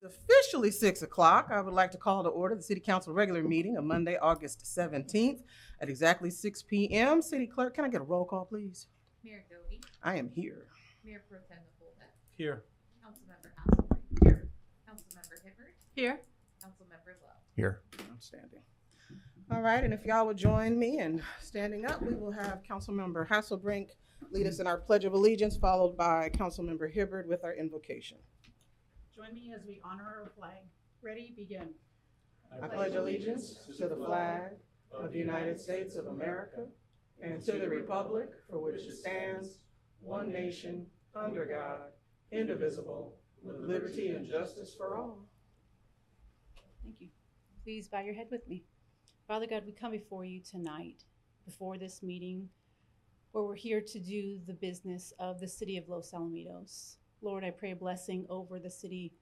Officially 6 o'clock. I would like to call to order the City Council regular meeting of Monday, August 17th at exactly 6 p.m. City Clerk, can I get a roll call, please? Mayor Doty, I am here. Mayor Pro Tem Fullbeck, Here. Councilmember Hasselbeck. Here. Councilmember Hibbert. Here. Councilmember Lowe. Here. Outstanding. All right, and if y'all would join me in standing up, we will have Councilmember Hasselbrink lead us in our Pledge of Allegiance, followed by Councilmember Hibbert with our invocation. Join me as we honor our flag. Ready, begin. I pledge allegiance to the flag of the United States of America and to the republic for which it stands, one nation, under God, indivisible, with liberty and justice for all. Thank you. Please bow your head with me. Father God, we come before you tonight, before this meeting, where we're here to do the business of the City of Los Alamitos. Lord, I pray a blessing over the City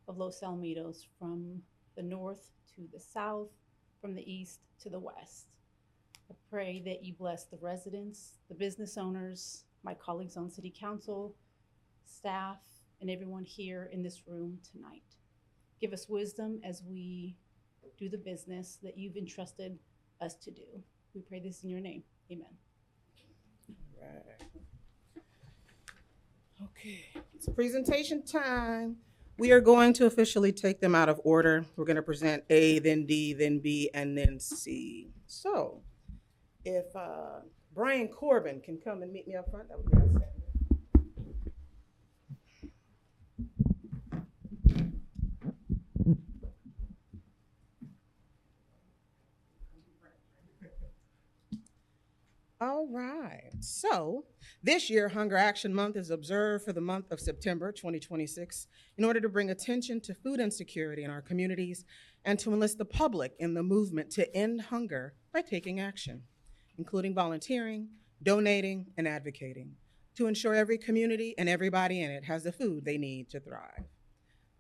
of Los Alamitos from the north to the south, from the east to the west. I pray that you bless the residents, the business owners, my colleagues on City Council, staff, and everyone here in this room tonight. Give us wisdom as we do the business that you've entrusted us to do. We pray this in your name. Amen. Right. Okay, it's presentation time. We are going to officially take them out of order. We're going to present A, then D, then B, and then C. So if Brian Corbin can come and meet me up front, that would be outstanding. All right, so this year, Hunger Action Month is observed for the month of September 2026 in order to bring attention to food insecurity in our communities and to enlist the public in the movement to end hunger by taking action, including volunteering, donating, and advocating to ensure every community and everybody in it has the food they need to thrive.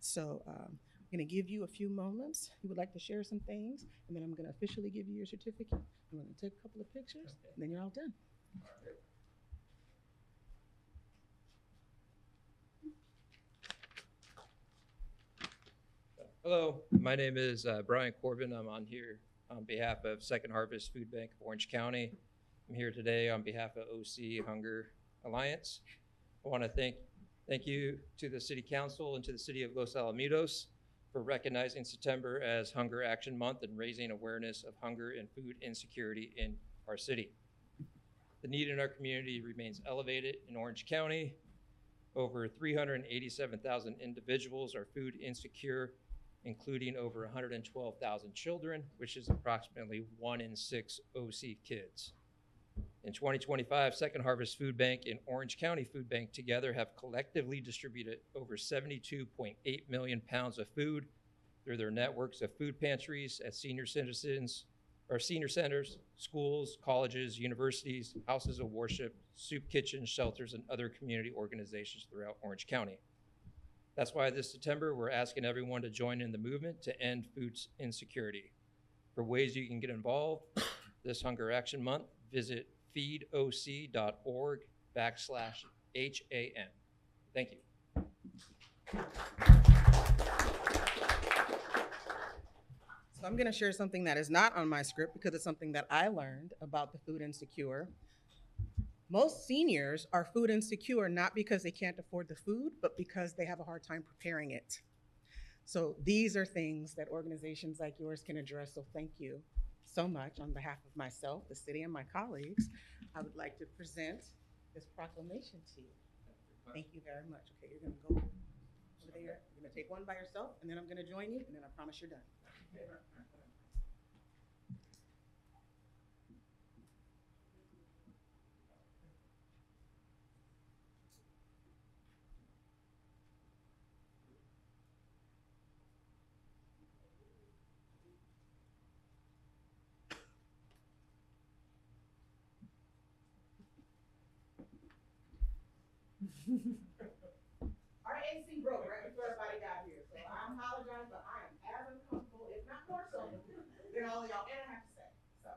So I'm gonna give you a few moments. You would like to share some things, and then I'm gonna officially give you your certificate. I'm gonna take a couple of pictures, and then you're all done. Hello, my name is Brian Corbin. I'm on here on behalf of Second Harvest Food Bank of Orange County. I'm here today on behalf of OC Hunger Alliance. I want to thank you to the City Council and to the City of Los Alamitos for recognizing September as Hunger Action Month and raising awareness of hunger and food insecurity in our city. The need in our community remains elevated in Orange County. Over 387,000 individuals are food insecure, including over 112,000 children, which is approximately 1 in 6 OC kids. In 2025, Second Harvest Food Bank and Orange County Food Bank together have collectively distributed over 72.8 million pounds of food through their networks of food pantries at senior centers, schools, colleges, universities, houses of worship, soup kitchens, shelters, and other community organizations throughout Orange County. That's why this September, we're asking everyone to join in the movement to end food insecurity. For ways you can get involved this Hunger Action Month, visit feedoc.org/HAN. Thank you. So I'm gonna share something that is not on my script because it's something that I learned about the food insecure. Most seniors are food insecure not because they can't afford the food, but because they have a hard time preparing it. So these are things that organizations like yours can address, so thank you so much on behalf of myself, the city, and my colleagues. I would like to present this proclamation to you. Thank you very much. Okay, you're gonna go over there. You're gonna take one by yourself, and then I'm gonna join you, and then I promise you're done. Our AC broke right before everybody got here, so I apologize, but I am as uncomfortable, if not more so, than all of y'all, and I have to say, so.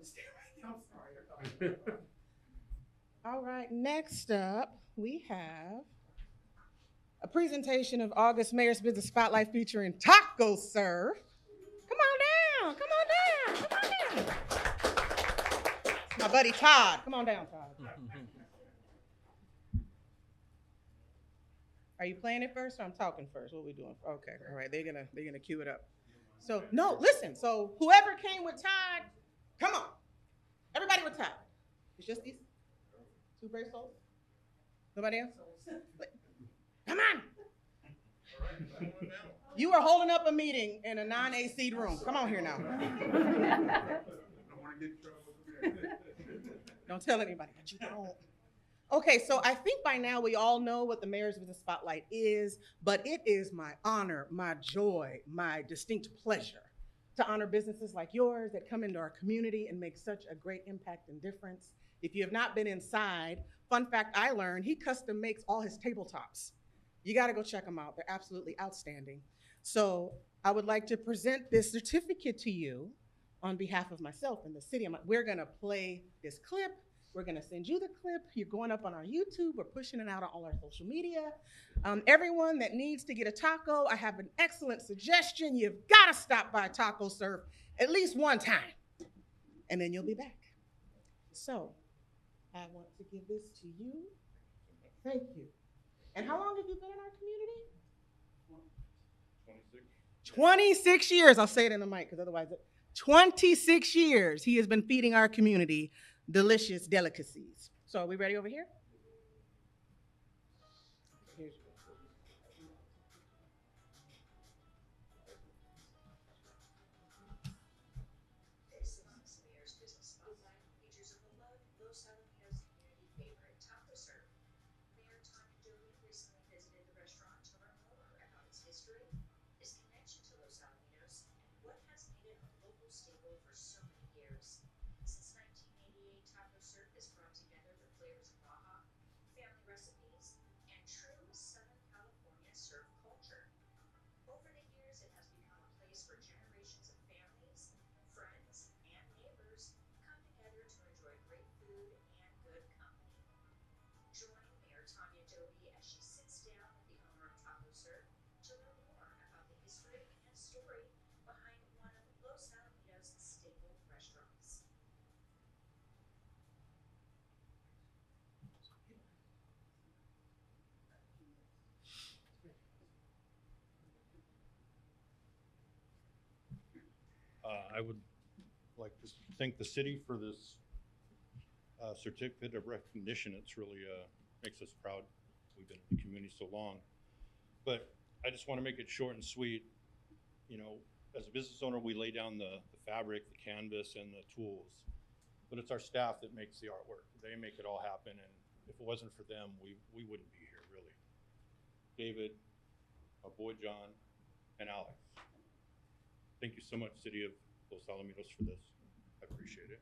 stay right there. I'm sorry. All right, next up, we have a presentation of August Mayor's Business Spotlight featuring Taco Serve. Come on down, come on down, come on down. It's my buddy Todd. Come on down, Todd. Are you playing it first or I'm talking first? What are we doing? Okay, all right, they're gonna cue it up. So, no, listen, so whoever came with Todd, come on. Everybody with Todd. It's just these two brave souls? Nobody else? Come on. You are holding up a meeting in a non-AC room. Come on here now. Don't tell anybody that you don't. Okay, so I think by now we all know what the Mayor's Business Spotlight is, but it is my honor, my joy, my distinct pleasure to honor businesses like yours that come into our community and make such a great impact and difference. If you have not been inside, fun fact I learned, he custom makes all his tabletops. You gotta go check them out. They're absolutely outstanding. So I would like to present this certificate to you on behalf of myself and the city. We're gonna play this clip. We're gonna send you the clip. You're going up on our YouTube. We're pushing it out on all our social media. Everyone that needs to get a taco, I have an excellent suggestion. You've gotta stop by Taco Serve at least one time, and then you'll be back. So I want to give this to you. Thank you. And how long have you been in our community? 26 years. I'll say it in the mic because otherwise, 26 years he has been feeding our community delicious delicacies. So are we ready over here? This month's Mayor's Business Spotlight features a beloved Los Alamitos community favorite, Taco Serve. Mayor Tanya Doty recently visited the restaurant to learn more about its history, its connection to Los Alamitos, and what has made it a local staple for so many years. Since 1988, Taco Serve has brought together the flavors of Baja, family recipes, and true Southern California surf culture. Over the years, it has become a place where generations of families, friends, and neighbors come together to enjoy great food and good company. Join Mayor Tanya Doty as she sits down with the owner of Taco Serve to learn more about the history and story behind one of Los Alamitos' staple restaurants. I would like to thank the city for this certificate of recognition. It's really makes us proud. We've been in the community so long. But I just want to make it short and sweet. You know, as a business owner, we lay down the fabric, the canvas, and the tools. But it's our staff that makes the artwork. They make it all happen. And if it wasn't for them, we wouldn't be here, really. David, our boy John, and Alex. Thank you so much, City of Los Alamitos, for this. I appreciate it.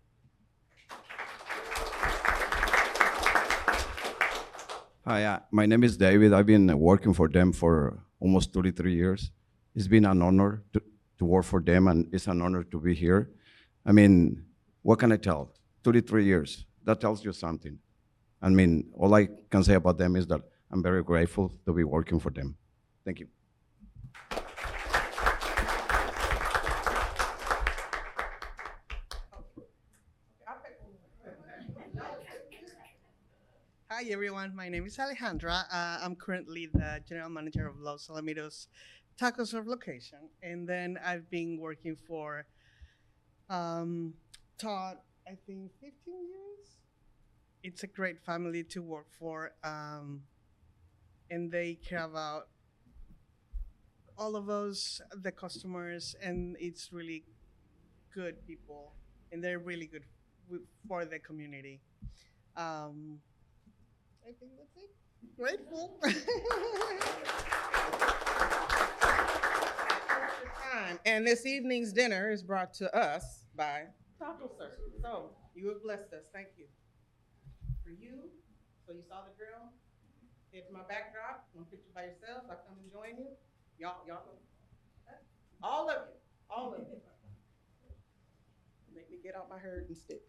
Hi, my name is David. I've been working for them for almost 33 years. It's been an honor to work for them, and it's an honor to be here. I mean, what can I tell? 33 years, that tells you something. I mean, all I can say about them is that I'm very grateful to be working for them. Thank you. Hi everyone, my name is Alejandra. I'm currently the general manager of Los Alamitos Taco Serve location. And then I've been working for Todd, I think 15 years. It's a great family to work for. And they care about all of us, the customers, and it's really good people. And they're really good for the community. I think that's it. Grateful. And this evening's dinner is brought to us by Taco Serve. So you have blessed us. Thank you. For you, so you saw the drill. It's my backdrop. One picture by yourselves. I'll come and join you. Y'all go. All of you. Make me get out my herd and stick.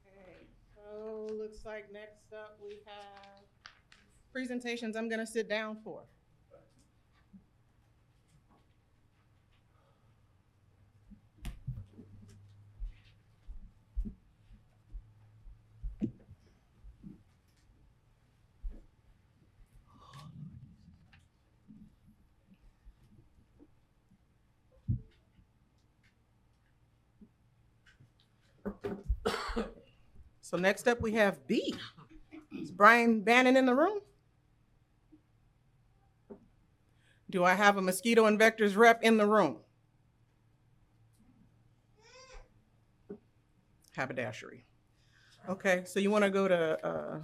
Okay, so looks like next up we have presentations I'm gonna sit down for. So next up we have B. Is Brian Bannon in the room? Do I have a mosquito and vectors rep in the room? Haberdashery. Okay, so you want to go to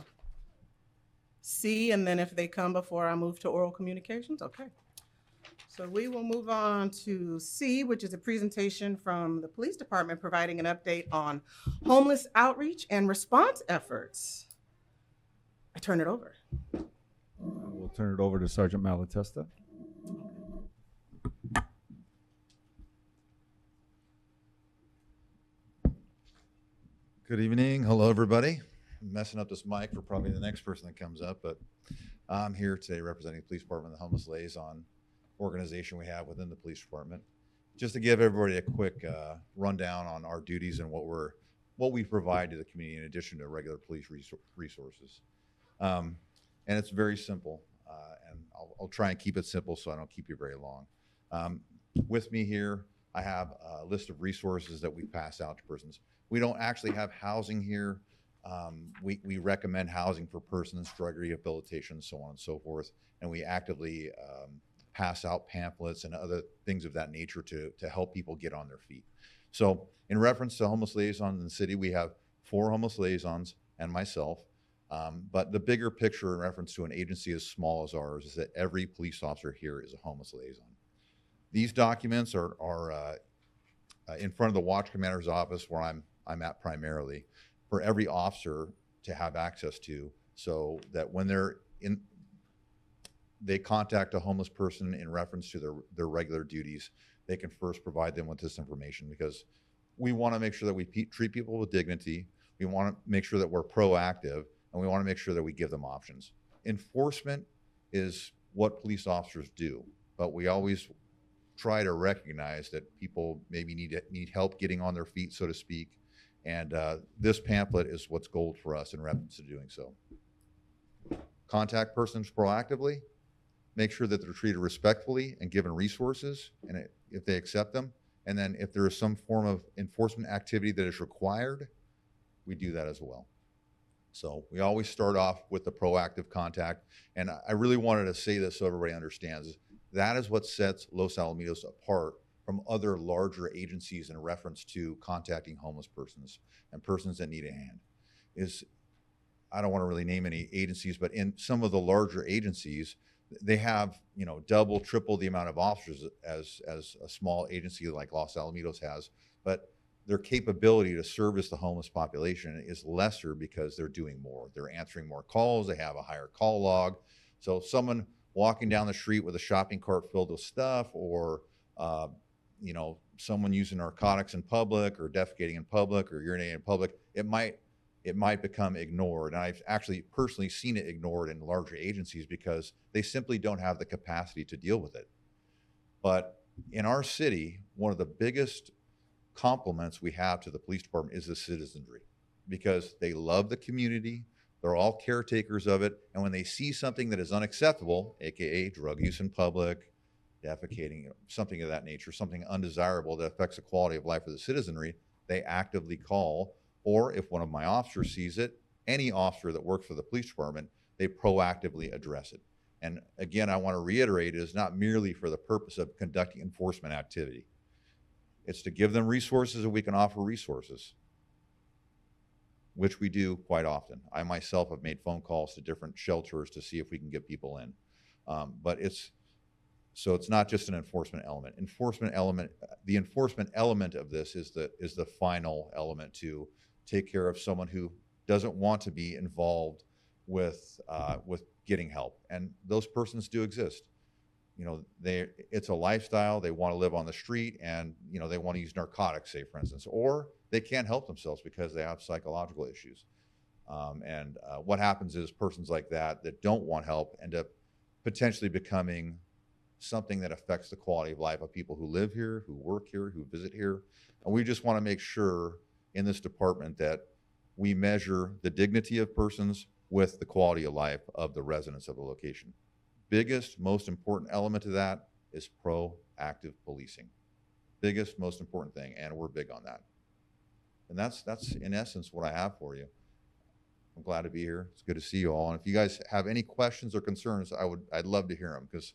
C, and then if they come before I move to oral communications, okay. So we will move on to C, which is a presentation from the police department providing an update on homeless outreach and response efforts. I turn it over. We'll turn it over to Sergeant Malatesta. Good evening. Hello, everybody. I'm messing up this mic for probably the next person that comes up, but I'm here today representing the police department, the homeless liaison organization we have within the police department. Just to give everybody a quick rundown on our duties and what we provide to the community in addition to regular police resources. And it's very simple, and I'll try and keep it simple so I don't keep you very long. With me here, I have a list of resources that we pass out to persons. We don't actually have housing here. We recommend housing for persons, drug rehabilitation, so on and so forth, and we actively pass out pamphlets and other things of that nature to help people get on their feet. So in reference to homeless liaisons in the city, we have 4 homeless liaisons and myself. But the bigger picture in reference to an agency as small as ours is that every police officer here is a homeless liaison. These documents are in front of the watch commander's office where I'm at primarily for every officer to have access to, so that when they contact a homeless person in reference to their regular duties, they can first provide them with this information, because we want to make sure that we treat people with dignity. We want to make sure that we're proactive, and we want to make sure that we give them options. Enforcement is what police officers do, but we always try to recognize that people maybe need help getting on their feet, so to speak. And this pamphlet is what's gold for us in reference to doing so. Contact persons proactively, make sure that they're treated respectfully and given resources, and if they accept them. And then if there is some form of enforcement activity that is required, we do that as well. So we always start off with the proactive contact. And I really wanted to say this so everybody understands. That is what sets Los Alamitos apart from other larger agencies in reference to contacting homeless persons and persons that need a hand. I don't want to really name any agencies, but in some of the larger agencies, they have, double, triple the amount of officers as a small agency like Los Alamitos has, but their capability to service the homeless population is lesser because they're doing more. They're answering more calls. They have a higher call log. So someone walking down the street with a shopping cart filled with stuff, or someone using narcotics in public, or defecating in public, or urinating in public, it might become ignored. And I've actually personally seen it ignored in larger agencies because they simply don't have the capacity to deal with it. But in our city, one of the biggest compliments we have to the police department is the citizenry, because they love the community. They're all caretakers of it. And when they see something that is unacceptable, AKA drug use in public, defecating, something of that nature, something undesirable that affects the quality of life of the citizenry, they actively call, or if one of my officers sees it, any officer that works for the police department, they proactively address it. And again, I want to reiterate, it is not merely for the purpose of conducting enforcement activity. It's to give them resources, and we can offer resources, which we do quite often. I myself have made phone calls to different shelters to see if we can get people in. But it's not just an enforcement element. The enforcement element of this is the final element to take care of someone who doesn't want to be involved with getting help. And those persons do exist. You know, it's a lifestyle. They want to live on the street, and you know, they want to use narcotics, say for instance, or they can't help themselves because they have psychological issues. What happens is persons like that don't want help end up potentially becoming something that affects the quality of life of people who live here, who work here, who visit here. And we just want to make sure in this department that we measure the dignity of persons with the quality of life of the residents of the location. Biggest, most important element of that is proactive policing. Biggest, most important thing, and we're big on that. And that's in essence what I have for you. I'm glad to be here. It's good to see you all. And if you guys have any questions or concerns, I'd love to hear them, because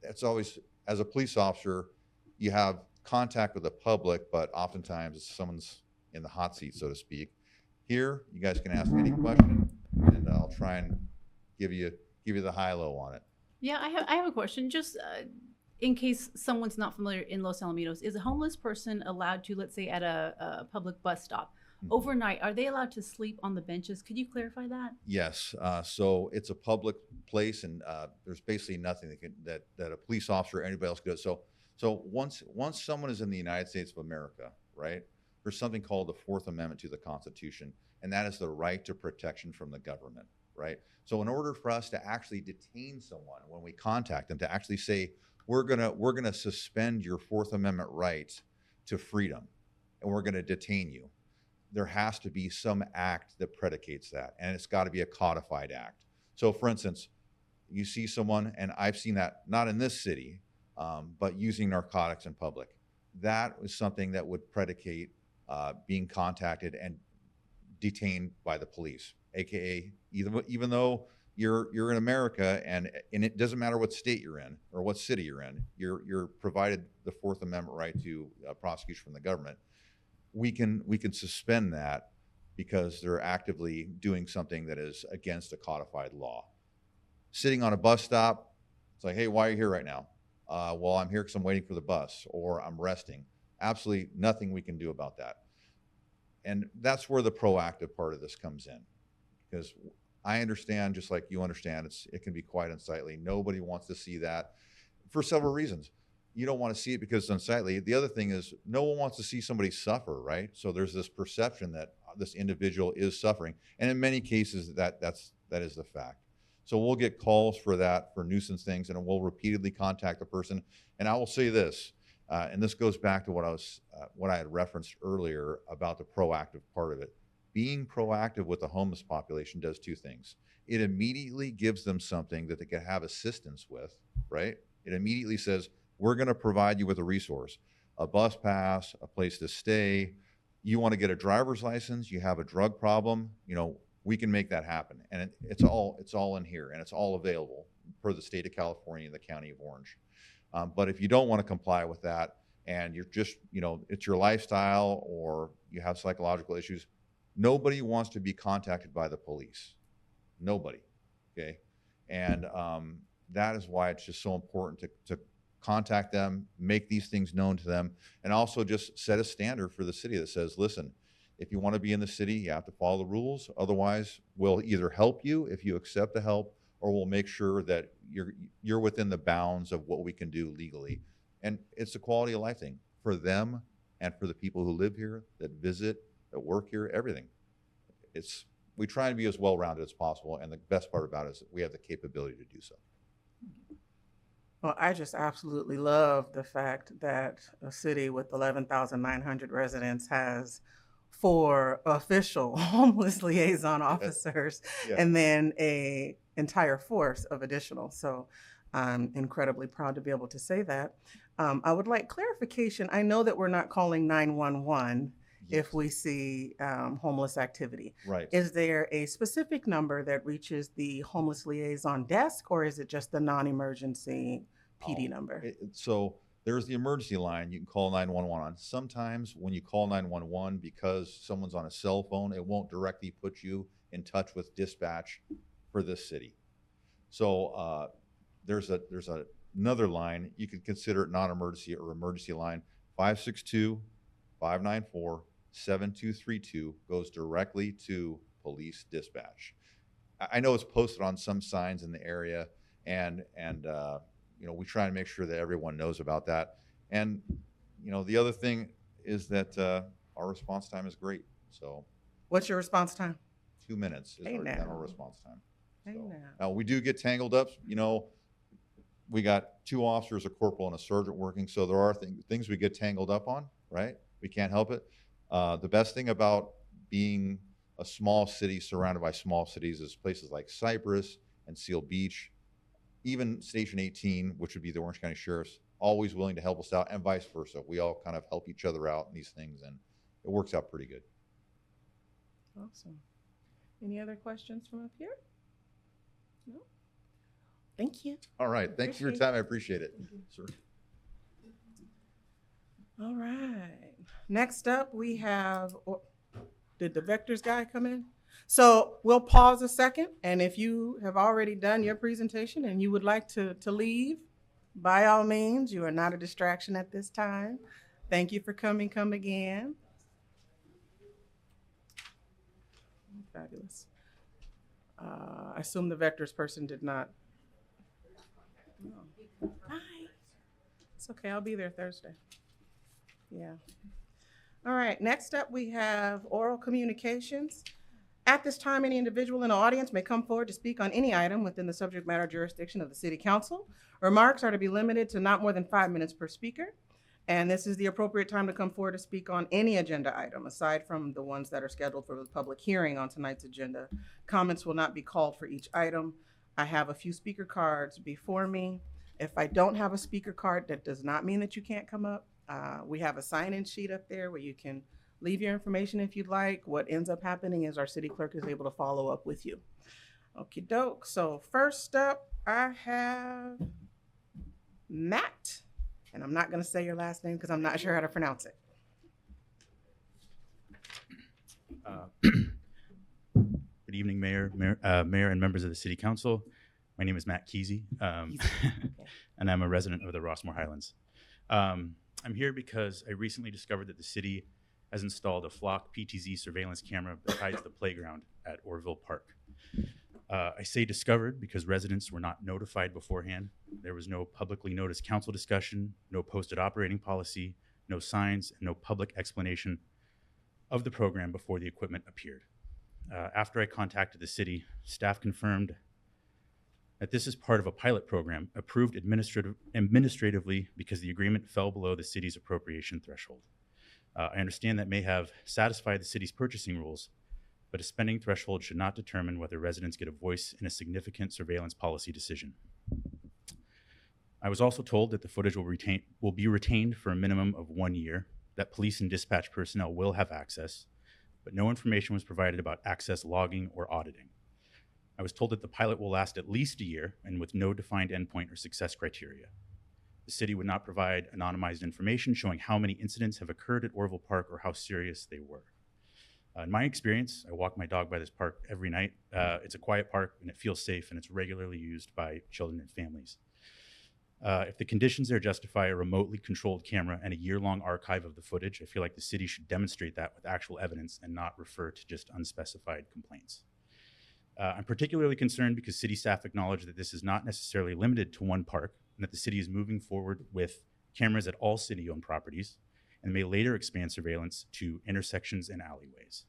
it's always, as a police officer, you have contact with the public, but oftentimes someone's in the hot seat, so to speak. Here, you guys can ask any question, and I'll try and give you the high-low on it. Yeah, I have a question. Just in case someone's not familiar in Los Alamitos, is a homeless person allowed to, let's say, at a public bus stop, overnight, are they allowed to sleep on the benches? Could you clarify that? Yes. So it's a public place, and there's basically nothing that a police officer or anybody else could do. So once someone is in the United States of America, right, there's something called the Fourth Amendment to the Constitution, and that is the right to protection from the government, right? So in order for us to actually detain someone when we contact them, to actually say, we're gonna suspend your Fourth Amendment right to freedom, and we're gonna detain you, there has to be some act that predicates that, and it's got to be a codified act. So for instance, you see someone, and I've seen that not in this city, but using narcotics in public. That was something that would predicate being contacted and detained by the police, AKA even though you're in America, and it doesn't matter what state you're in or what city you're in, you're provided the Fourth Amendment right to prosecution from the government. We can suspend that because they're actively doing something that is against a codified law. Sitting on a bus stop, it's like, hey, why are you here right now? Well, I'm here because I'm waiting for the bus, or I'm resting. Absolutely nothing we can do about that. And that's where the proactive part of this comes in, because I understand, just like you understand, it can be quite unsightly. Nobody wants to see that for several reasons. You don't want to see it because it's unsightly. The other thing is, no one wants to see somebody suffer, right? So there's this perception that this individual is suffering, and in many cases that is the fact. So we'll get calls for that, for nuisance things, and we'll repeatedly contact the person. And I will say this, and this goes back to what I had referenced earlier about the proactive part of it. Being proactive with the homeless population does two things. It immediately gives them something that they can have assistance with, right? It immediately says, we're going to provide you with a resource, a bus pass, a place to stay. You want to get a driver's license, you have a drug problem, we can make that happen. And it's all in here, and it's all available per the state of California and the county of Orange. But if you don't want to comply with that, and you're just, it's your lifestyle, or you have psychological issues, nobody wants to be contacted by the police. Nobody, okay? And that is why it's just so important to contact them, make these things known to them, and also just set a standard for the city that says, listen, if you want to be in the city, you have to follow the rules. Otherwise, we'll either help you if you accept the help, or we'll make sure that you're within the bounds of what we can do legally. And it's a quality of life thing for them and for the people who live here, that visit, that work here, everything. We try to be as well-rounded as possible, and the best part about it is that we have the capability to do so. Well, I just absolutely love the fact that a city with 11,900 residents has 4 official homeless liaison officers, Yeah. and then a entire force of additional. So I'm incredibly proud to be able to say that. I would like clarification. I know that we're not calling 911 Yes. if we see homeless activity. Right. Is there a specific number that reaches the homeless liaison desk, or is it just the non-emergency PD number? So there's the emergency line you can call 911 on. Sometimes when you call 911, because someone's on a cell phone, it won't directly put you in touch with dispatch for this city. So there's another line. You could consider it non-emergency or emergency line. 562-594-7232 goes directly to police dispatch. I know it's posted on some signs in the area, and you know, we try and make sure that everyone knows about that. And you know, the other thing is that our response time is great. So What's your response time? 2 minutes is Hey our now. general response time. Hey So, now. now we do get tangled up. You know, we got 2 officers, a corporal and a sergeant working, so there are things we get tangled up on, right? We can't help it. The best thing about being a small city surrounded by small cities is places like Cypress and Seal Beach, even Station 18, which would be the Orange County Sheriff's, always willing to help us out, and vice versa. We all kind of help each other out in these things, and it works out pretty good. Awesome. Any other questions from up here? No? Thank you. All right, thanks for your Appreciate time. I appreciate it, sir. All right. Next up, we have, did the vectors guy come in? So we'll pause a second, and if you have already done your presentation and you would like to leave, by all means, you are not a distraction at this time. Thank you for coming. Come again. Fabulous. I assume the vectors person did not. Oh. Hi. It's okay. I'll be there Thursday. Yeah. All right. Next up, we have oral communications. At this time, any individual in the audience may come forward to speak on any item within the subject matter jurisdiction of the City Council. Remarks are to be limited to not more than 5 minutes per speaker. And this is the appropriate time to come forward to speak on any agenda item, aside from the ones that are scheduled for the public hearing on tonight's agenda. Comments will not be called for each item. I have a few speaker cards before me. If I don't have a speaker card, that does not mean that you can't come up. We have a sign-in sheet up there where you can leave your information if you'd like. What ends up happening is our city clerk is able to follow up with you. Okie doke. So first up, I have Matt. And I'm not going to say your last name because I'm not sure how to pronounce it. Good evening, Mayor and members of the City Council. My name is Matt Kesey, and I'm a resident of the Rossmore Highlands. I'm here because I recently discovered that the city has installed a flock PTZ surveillance camera beside the playground at Orville Park. I say discovered because residents were not notified beforehand. There was no publicly noticed council discussion, no posted operating policy, no signs, and no public explanation of the program before the equipment appeared. After I contacted the city, staff confirmed that this is part of a pilot program approved administratively because the agreement fell below the city's appropriation threshold. I understand that may have satisfied the city's purchasing rules, but a spending threshold should not determine whether residents get a voice in a significant surveillance policy decision. I was also told that the footage will be retained for a minimum of 1 year, that police and dispatch personnel will have access, but no information was provided about access logging or auditing. I was told that the pilot will last at least a year and with no defined endpoint or success criteria. The city would not provide anonymized information showing how many incidents have occurred at Orville Park or how serious they were. In my experience, I walk my dog by this park every night. It's a quiet park and it feels safe and it's regularly used by children and families. If the conditions there justify a remotely controlled camera and a year-long archive of the footage, I feel like the city should demonstrate that with actual evidence and not refer to just unspecified complaints. I'm particularly concerned because city staff acknowledge that this is not necessarily limited to one park and that the city is moving forward with cameras at all city-owned properties and may later expand surveillance to intersections and alleyways.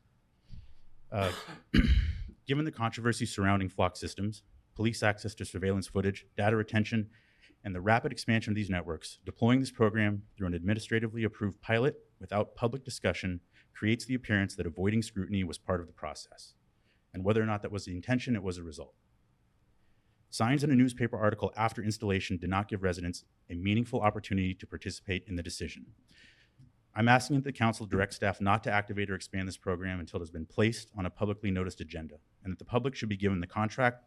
Given the controversy surrounding flock systems, police access to surveillance footage, data retention, and the rapid expansion of these networks, deploying this program through an administratively approved pilot without public discussion creates the appearance that avoiding scrutiny was part of the process. And whether or not that was the intention, it was a result. Signs in a newspaper article after installation did not give residents a meaningful opportunity to participate in the decision. I'm asking that the council direct staff not to activate or expand this program until it has been placed on a publicly noticed agenda, and that the public should be given the contract,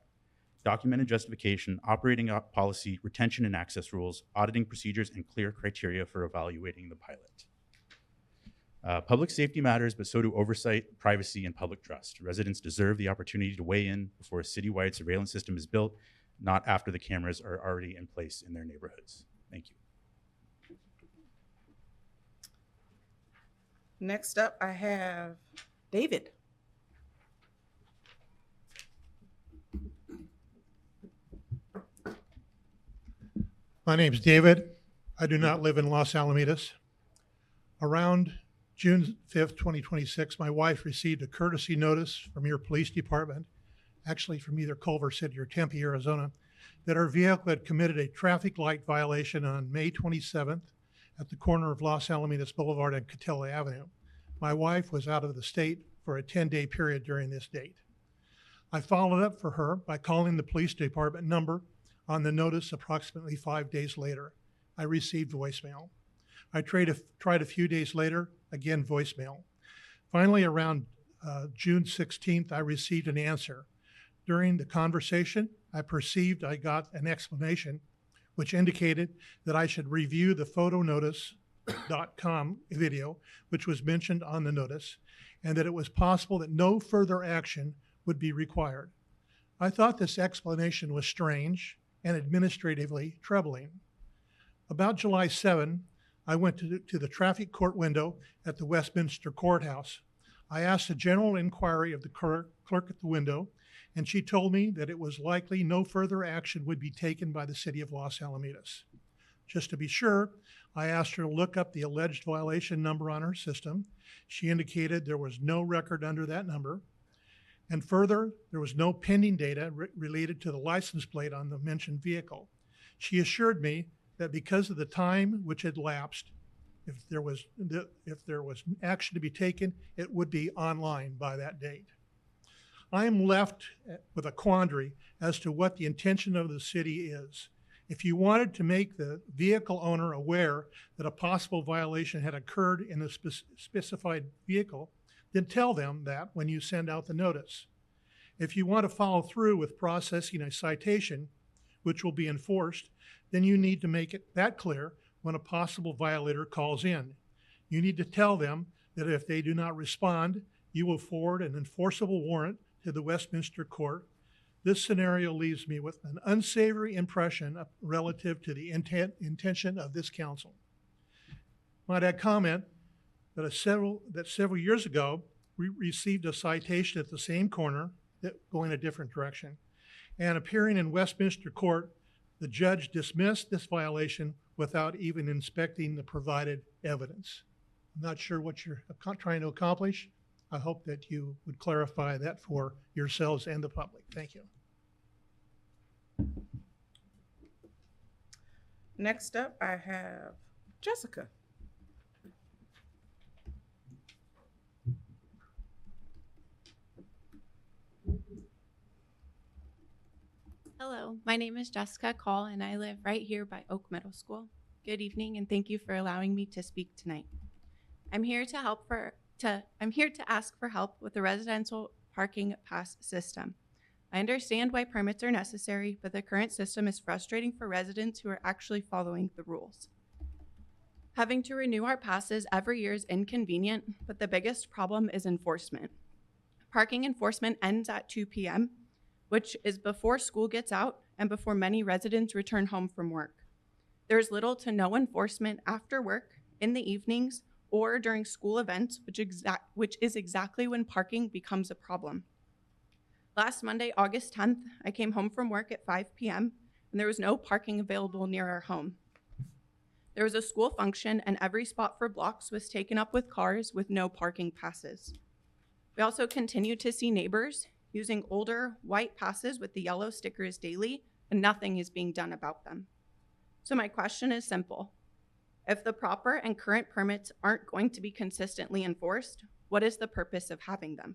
documented justification, operating policy, retention and access rules, auditing procedures, and clear criteria for evaluating the pilot. Public safety matters, but so do oversight, privacy, and public trust. Residents deserve the opportunity to weigh in before a citywide surveillance system is built, not after the cameras are already in place in their neighborhoods. Thank you. Next up, I have David. My name's David. I do not live in Los Alamitos. Around June 5th, 2026, my wife received a courtesy notice from your police department, actually from either Culver City or Tempe, Arizona, that our vehicle had committed a traffic light violation on May 27th at the corner of Los Alamitos Boulevard and Katella Avenue. My wife was out of the state for a 10-day period during this date. I followed up for her by calling the police department number on the notice approximately 5 days later. I received voicemail. I tried a few days later, again voicemail. Finally, around June 16th, I received an answer. During the conversation, I perceived I got an explanation which indicated that I should review the photonotice.com video, which was mentioned on the notice, and that it was possible that no further action would be required. I thought this explanation was strange and administratively troubling. About July 7, I went to the traffic court window at the Westminster Courthouse. I asked a general inquiry of the clerk at the window, and she told me that it was likely no further action would be taken by the City of Los Alamitos. Just to be sure, I asked her to look up the alleged violation number on her system. She indicated there was no record under that number. And further, there was no pending data related to the license plate on the mentioned vehicle. She assured me that because of the time which had lapsed, if there was action to be taken, it would be online by that date. I am left with a quandary as to what the intention of the city is. If you wanted to make the vehicle owner aware that a possible violation had occurred in a specified vehicle, then tell them that when you send out the notice. If you want to follow through with processing a citation, which will be enforced, then you need to make it that clear when a possible violator calls in. You need to tell them that if they do not respond, you will forward an enforceable warrant to the Westminster Court. This scenario leaves me with an unsavory impression relative to the intention of this council. Might I comment that several years ago, we received a citation at the same corner going a different direction. And appearing in Westminster Court, the judge dismissed this violation without even inspecting the provided evidence. I'm not sure what you're trying to accomplish. I hope that you would clarify that for yourselves and the public. Thank you. Next up, I have Jessica. Hello, my name is Jessica Call and I live right here by Oak Middle School. Good evening and thank you for allowing me to speak tonight. I'm here to ask for help with the residential parking pass system. I understand why permits are necessary, but the current system is frustrating for residents who are actually following the rules. Having to renew our passes every year is inconvenient, but the biggest problem is enforcement. Parking enforcement ends at 2 p.m., which is before school gets out and before many residents return home from work. There's little to no enforcement after work, in the evenings, or during school events, which is exactly when parking becomes a problem. Last Monday, August 10th, I came home from work at 5 p.m. and there was no parking available near our home. There was a school function and every spot for blocks was taken up with cars with no parking passes. We also continue to see neighbors using older white passes with the yellow stickers daily, and nothing is being done about them. So my question is simple. If the proper and current permits aren't going to be consistently enforced, what is the purpose of having them?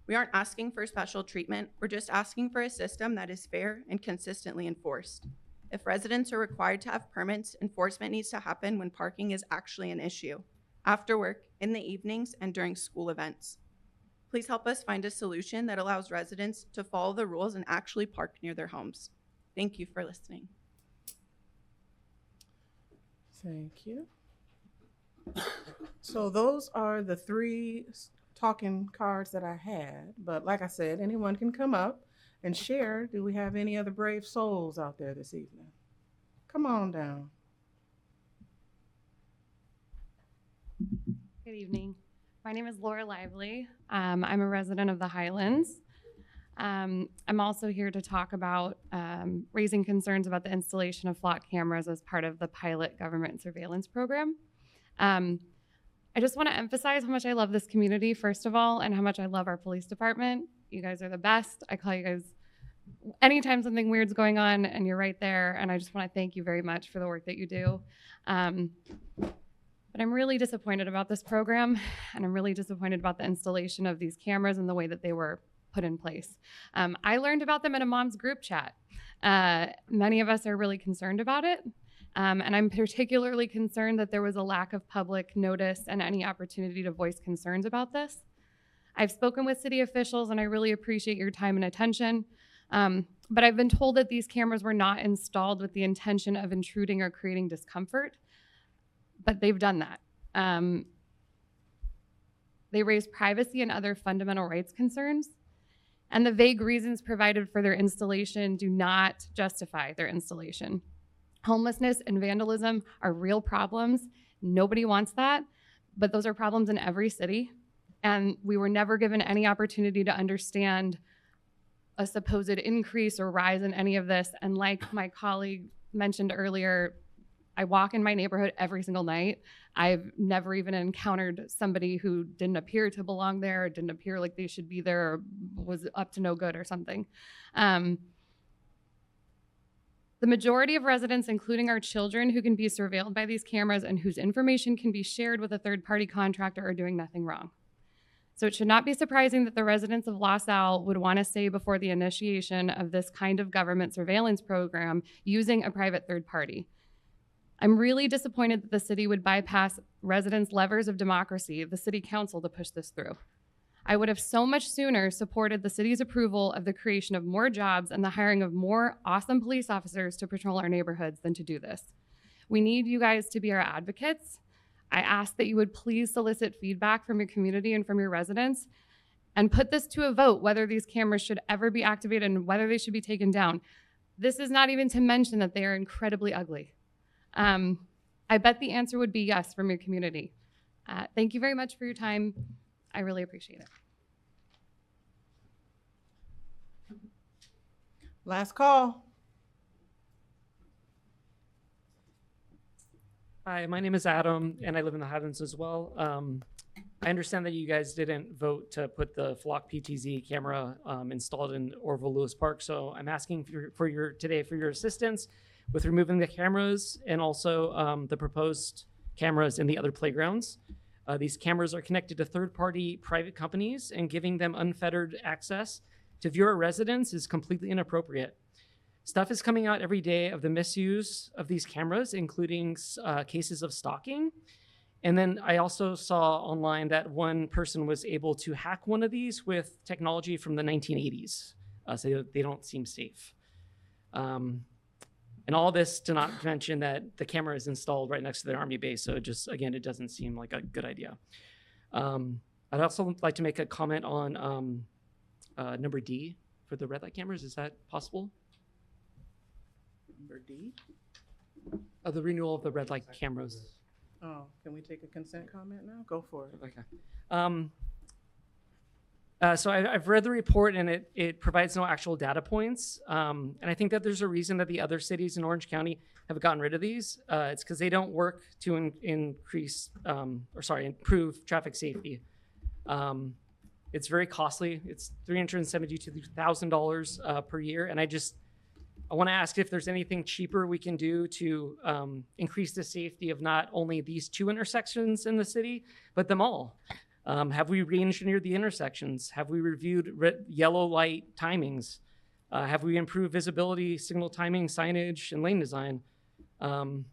We aren't asking for special treatment. We're just asking for a system that is fair and consistently enforced. If residents are required to have permits, enforcement needs to happen when parking is actually an issue, after work, in the evenings, and during school events. Please help us find a solution that allows residents to follow the rules and actually park near their homes. Thank you for listening. Thank you. So those are the three talking cards that I had, but like I said, anyone can come up and share. Do we have any other brave souls out there this evening? Come on down. Good evening. My name is Laura Lively. I'm a resident of the Highlands. I'm also here to talk about raising concerns about the installation of flock cameras as part of the pilot government surveillance program. I just want to emphasize how much I love this community, first of all, and how much I love our police department. You guys are the best. I call you guys anytime something weird's going on, and you're right there. And I just want to thank you very much for the work that you do. But I'm really disappointed about this program, and I'm really disappointed about the installation of these cameras and the way that they were put in place. I learned about them in a mom's group chat. Many of us are really concerned about it. And I'm particularly concerned that there was a lack of public notice and any opportunity to voice concerns about this. I've spoken with city officials, and I really appreciate your time and attention. But I've been told that these cameras were not installed with the intention of intruding or creating discomfort, but they've done that. They raise privacy and other fundamental rights concerns, and the vague reasons provided for their installation do not justify their installation. Homelessness and vandalism are real problems. Nobody wants that, but those are problems in every city. And we were never given any opportunity to understand a supposed increase or rise in any of this. And like my colleague mentioned earlier, I walk in my neighborhood every single night. I've never even encountered somebody who didn't appear to belong there, or didn't appear like they should be there, or was up to no good or something. The majority of residents, including our children who can be surveilled by these cameras and whose information can be shared with a third-party contractor, are doing nothing wrong. So it should not be surprising that the residents of Los Al would want to say before the initiation of this kind of government surveillance program using a private third party. I'm really disappointed that the city would bypass residents' levers of democracy, the city council, to push this through. I would have so much sooner supported the city's approval of the creation of more jobs and the hiring of more awesome police officers to patrol our neighborhoods than to do this. We need you guys to be our advocates. I ask that you would please solicit feedback from your community and from your residents and put this to a vote, whether these cameras should ever be activated and whether they should be taken down. This is not even to mention that they are incredibly ugly. I bet the answer would be yes from your community. Thank you very much for your time. I really appreciate it. Last call. Hi, my name is Adam, and I live in the Highlands as well. I understand that you guys didn't vote to put the Flock PTZ camera installed in Orville Lewis Park, so I'm asking for your assistance with removing the cameras and also the proposed cameras in the other playgrounds. These cameras are connected to third-party private companies, and giving them unfettered access to view our residents is completely inappropriate. Stuff is coming out every day of the misuse of these cameras, including cases of stalking. And then I also saw online that one person was able to hack one of these with technology from the 1980s, so they don't seem safe. And all this to not mention that the camera is installed right next to the Army base, so again, it doesn't seem like a good idea. I'd also like to make a comment on number D for the red light cameras. Is that possible? Number D? The renewal of the red light cameras. Oh, can we take a consent comment now? Go for it. Okay. So I've read the report, and it provides no actual data points. And I think that there's a reason that the other cities in Orange County have gotten rid of these. It's because they don't work to improve traffic safety. It's very costly. It's $372,000 per year. And I want to ask if there's anything cheaper we can do to increase the safety of not only these two intersections in the city, but them all. Have we re-engineered the intersections? Have we reviewed yellow light timings? Have we improved visibility, signal timing, signage, and lane design? So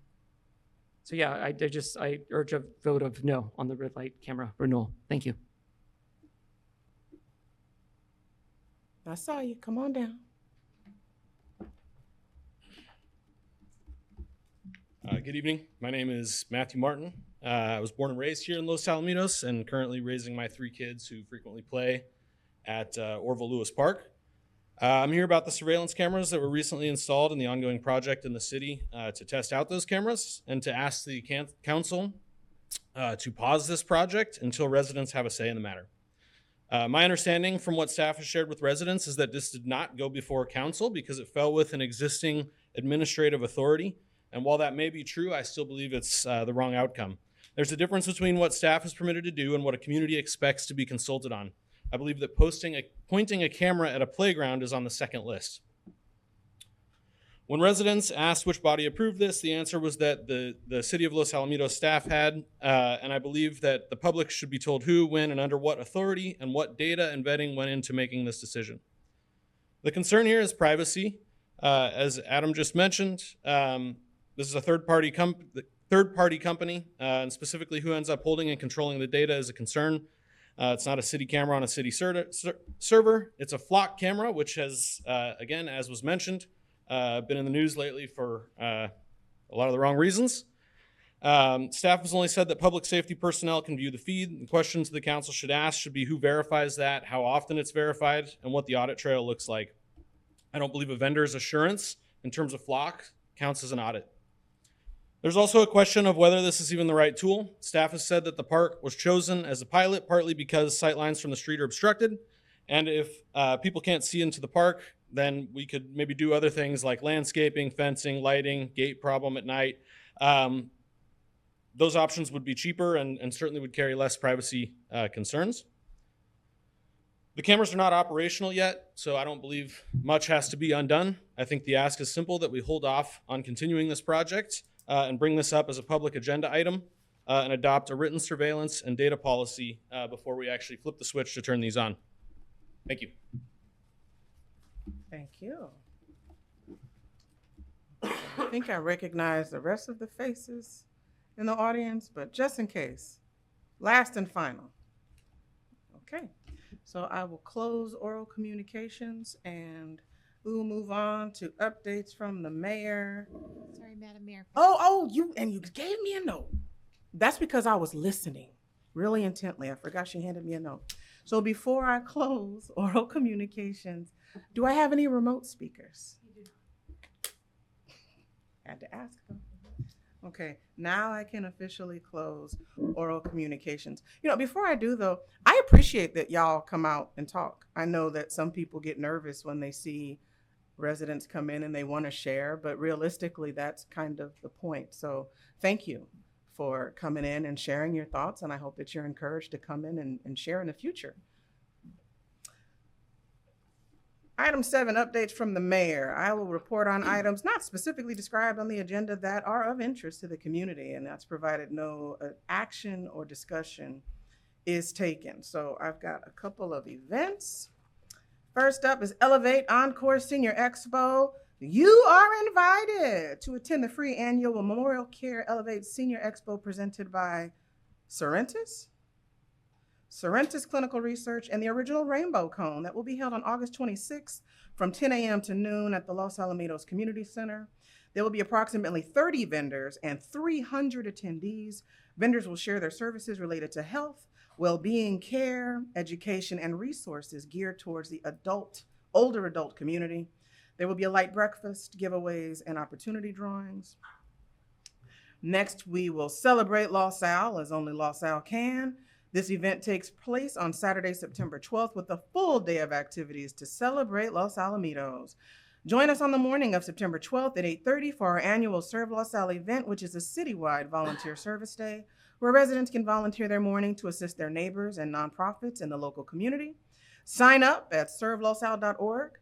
yeah, I urge a vote of no on the red light camera renewal. Thank you. I saw you. Come on down. Good evening. My name is Matthew Martin. I was born and raised here in Los Alamitos and currently raising my 3 kids who frequently play at Orville Lewis Park. I'm here about the surveillance cameras that were recently installed in the ongoing project in the city to test out those cameras and to ask the council to pause this project until residents have a say in the matter. My understanding from what staff has shared with residents is that this did not go before council because it fell with an existing administrative authority. And while that may be true, I still believe it's the wrong outcome. There's a difference between what staff is permitted to do and what a community expects to be consulted on. I believe that pointing a camera at a playground is on the second list. When residents asked which body approved this, the answer was that the City of Los Alamitos staff had, and I believe that the public should be told who, when, and under what authority and what data and vetting went into making this decision. The concern here is privacy. As Adam just mentioned, this is a third-party company, and specifically who ends up holding and controlling the data is a concern. It's not a city camera on a city server. It's a flock camera, which has, again, as was mentioned, been in the news lately for a lot of the wrong reasons. Staff has only said that public safety personnel can view the feed. The questions the council should ask should be who verifies that, how often it's verified, and what the audit trail looks like. I don't believe a vendor's assurance in terms of flock counts as an audit. There's also a question of whether this is even the right tool. Staff has said that the park was chosen as a pilot partly because sight lines from the street are obstructed. And if people can't see into the park, then we could maybe do other things like landscaping, fencing, lighting, gate problem at night. Those options would be cheaper and certainly would carry less privacy concerns. The cameras are not operational yet, so I don't believe much has to be undone. I think the ask is simple, that we hold off on continuing this project and bring this up as a public agenda item and adopt a written surveillance and data policy before we actually flip the switch to turn these on. Thank you. Thank you. I think I recognize the rest of the faces in the audience, but just in case, last and final. Okay, so I will close oral communications and we will move on to updates from the mayor. Sorry, Madam Mayor. You gave me a note. That's because I was listening really intently. I forgot she handed me a note. So before I close oral communications, do I have any remote speakers? You do. Had to ask them. Okay, now I can officially close oral communications. Before I do though, I appreciate that y'all come out and talk. I know that some people get nervous when they see residents come in and they want to share, but realistically, that's kind of the point. So thank you for coming in and sharing your thoughts, and I hope that you're encouraged to come in and share in the future. Item 7, updates from the mayor. I will report on items not specifically described on the agenda that are of interest to the community, and that's provided no action or discussion is taken. So I've got a couple of events. First up is Elevate Encore Senior Expo. You are invited to attend the free annual Memorial Care Elevate Senior Expo presented by Sorrentis Clinical Research, and the original Rainbow Cone that will be held on August 26th from 10 a.m. to noon at the Los Alamitos Community Center. There will be approximately 30 vendors and 300 attendees. Vendors will share their services related to health, well-being, care, education, and resources geared towards the older adult community. There will be a light breakfast, giveaways, and opportunity drawings. Next, we will celebrate Los Al as only Los Al can. This event takes place on Saturday, September 12th with a full day of activities to celebrate Los Alamitos. Join us on the morning of September 12th at 8:30 for our annual Serve Los Al event, which is a citywide volunteer service day where residents can volunteer their morning to assist their neighbors and nonprofits in the local community. Sign up at servelosal.org.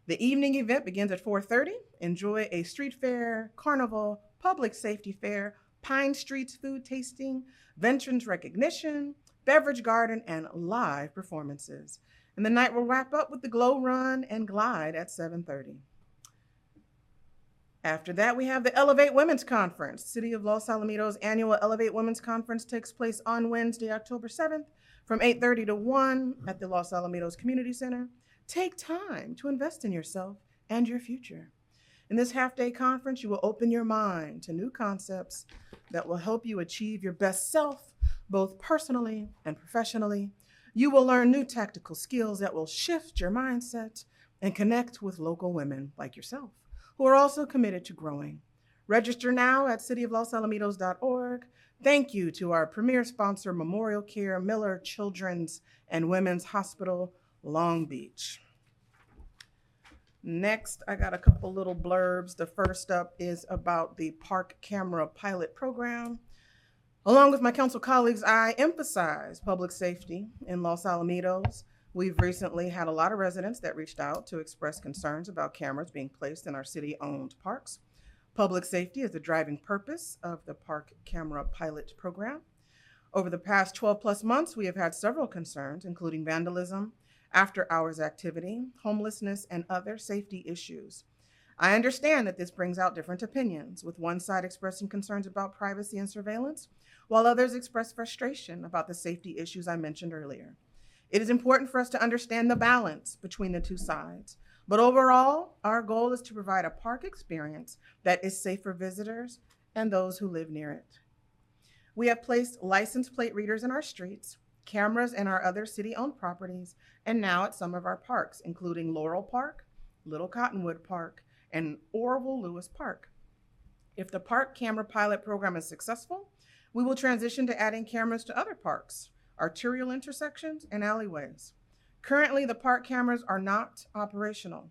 The evening event begins at 4:30. Enjoy a street fair, carnival, public safety fair, Pine Streets food tasting, veterans recognition, beverage garden, and live performances. And the night will wrap up with the Glow Run and Glide at 7:30. After that, we have the Elevate Women's Conference. City of Los Alamitos annual Elevate Women's Conference takes place on Wednesday, October 7th from 8:30 to 1 at the Los Alamitos Community Center. Take time to invest in yourself and your future. In this half-day conference, you will open your mind to new concepts that will help you achieve your best self, both personally and professionally. You will learn new tactical skills that will shift your mindset and connect with local women like yourself, who are also committed to growing. Register now at cityoflosalamitos.org. Thank you to our premier sponsor, Memorial Care Miller Children's and Women's Hospital, Long Beach. Next, I got a couple little blurbs. The first up is about the Park Camera Pilot Program. Along with my council colleagues, I emphasize public safety in Los Alamitos. We've recently had a lot of residents that reached out to express concerns about cameras being placed in our city-owned parks. Public safety is the driving purpose of the Park Camera Pilot Program. Over the past 12 plus months, we have had several concerns, including vandalism, after-hours activity, homelessness, and other safety issues. I understand that this brings out different opinions, with one side expressing concerns about privacy and surveillance, while others express frustration about the safety issues I mentioned earlier. It is important for us to understand the balance between the two sides. But overall, our goal is to provide a park experience that is safe for visitors and those who live near it. We have placed license plate readers in our streets, cameras in our other city-owned properties, and now at some of our parks, including Laurel Park, Little Cottonwood Park, and Orville Lewis Park. If the Park Camera Pilot Program is successful, we will transition to adding cameras to other parks, arterial intersections, and alleyways. Currently, the park cameras are not operational,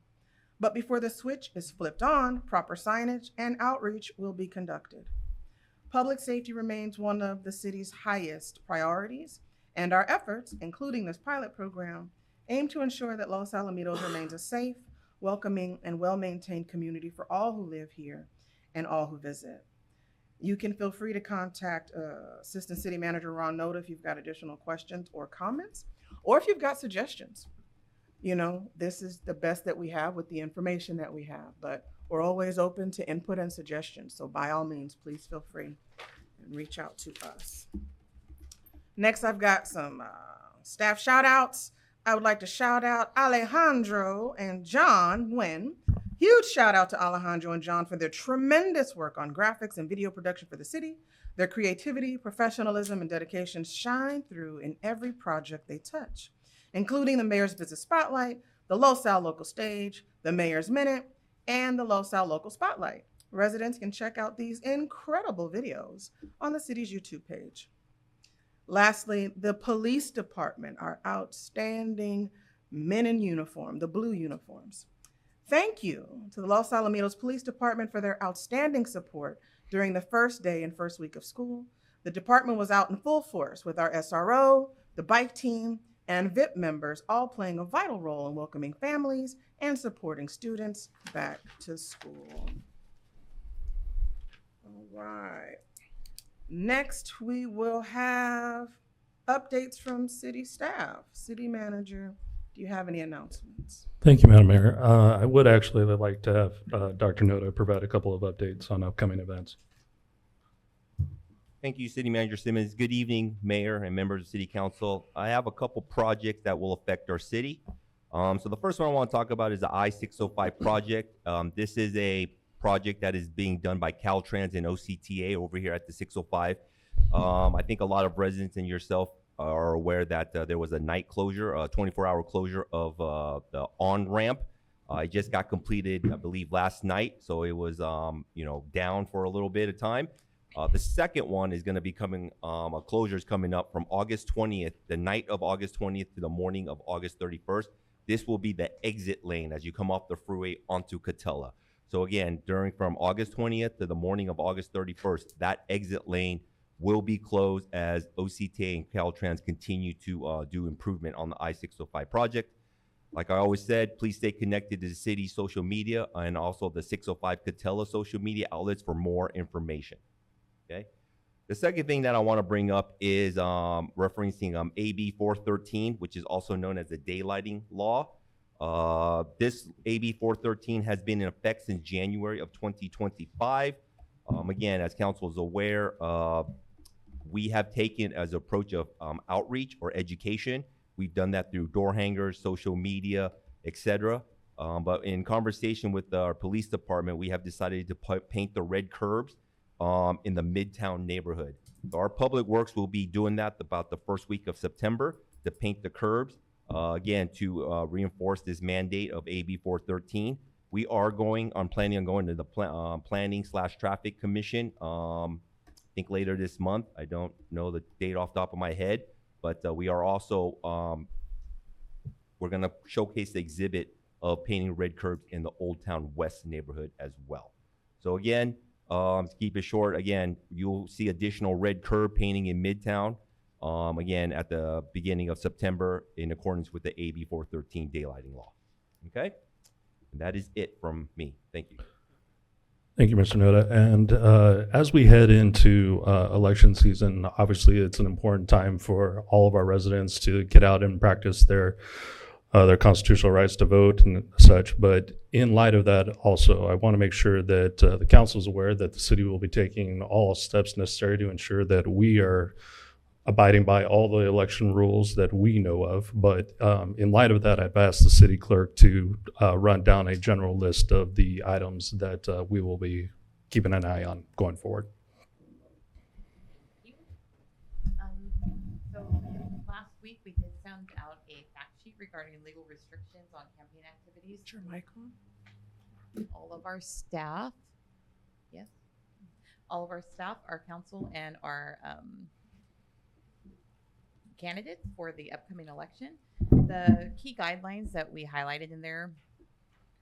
but before the switch is flipped on, proper signage and outreach will be conducted. Public safety remains one of the city's highest priorities, and our efforts, including this pilot program, aim to ensure that Los Alamitos remains a safe, welcoming, and well-maintained community for all who live here and all who visit. You can feel free to contact Assistant City Manager Ron Noda if you've got additional questions or comments, or if you've got suggestions. You know, this is the best that we have with the information that we have, but we're always open to input and suggestions. So by all means, please feel free and reach out to us. Next, I've got some staff shout outs. I would like to shout out Alejandro and John Nguyen. Huge shout out to Alejandro and John for their tremendous work on graphics and video production for the city. Their creativity, professionalism, and dedication shine through in every project they touch, including the Mayor's Visit Spotlight, the Los Al Local Stage, the Mayor's Minute, and the Los Al Local Spotlight. Residents can check out these incredible videos on the city's YouTube page. Lastly, the police department, our outstanding men in uniform, the blue uniforms. Thank you to the Los Alamitos Police Department for their outstanding support during the first day and first week of school. The department was out in full force with our SRO, the bike team, and VIP members all playing a vital role in welcoming families and supporting students back to school. All right. Next, we will have updates from city staff. City manager, do you have any announcements? Thank you, Madam Mayor. I would actually like to have Dr. Noda provide a couple of updates on upcoming events. Thank you, City Manager Simmons. Good evening, Mayor and members of City Council. I have a couple projects that will affect our city. So the first one I want to talk about is the I-605 project. This is a project that is being done by Caltrans and OCTA over here at the 605. I think a lot of residents and yourself are aware that there was a night closure, a 24-hour closure of the on-ramp. It just got completed, I believe, last night. So it was, down for a little bit of time. The second one is going to be coming, a closure is coming up from August 20th, the night of August 20th to the morning of August 31st. This will be the exit lane as you come off the freeway onto Katella. So again, from August 20th to the morning of August 31st, that exit lane will be closed as OCTA and Caltrans continue to do improvement on the I-605 project. Like I always said, please stay connected to the city's social media and also the 605 Katella social media outlets for more information. Okay. The second thing that I want to bring up is referencing AB 413, which is also known as the daylighting law. This AB 413 has been in effect since January of 2025. Again, as council is aware, we have taken as approach of outreach or education. We've done that through door hangers, social media, etc. But in conversation with our police department, we have decided to paint the red curbs in the Midtown neighborhood. So our public works will be doing that about the first week of September to paint the curbs, again, to reinforce this mandate of AB 413. We are planning on going to the Planning/Traffic Commission, I think later this month. I don't know the date off the top of my head, but we are also, we're gonna showcase the exhibit of painting red curbs in the Old Town West neighborhood as well. So again, to keep it short, again, you'll see additional red curb painting in Midtown, again, at the beginning of September in accordance with the AB 413 daylighting law. Okay? And that is it from me. Thank you. Thank you, Mr. Noda. And as we head into election season, obviously it's an important time for all of our residents to get out and practice their constitutional rights to vote and such. But in light of that, also, I want to make sure that the council is aware that the city will be taking all steps necessary to ensure that we are abiding by all the election rules that we know of. But in light of that, I've asked the city clerk to run down a general list of the items that we will be keeping an eye on going forward. So last week we did send out a fact sheet regarding legal restrictions on campaign activities. Is your mic on? All of our staff, yes, all of our staff, our council, and our candidates for the upcoming election. The key guidelines that we highlighted in there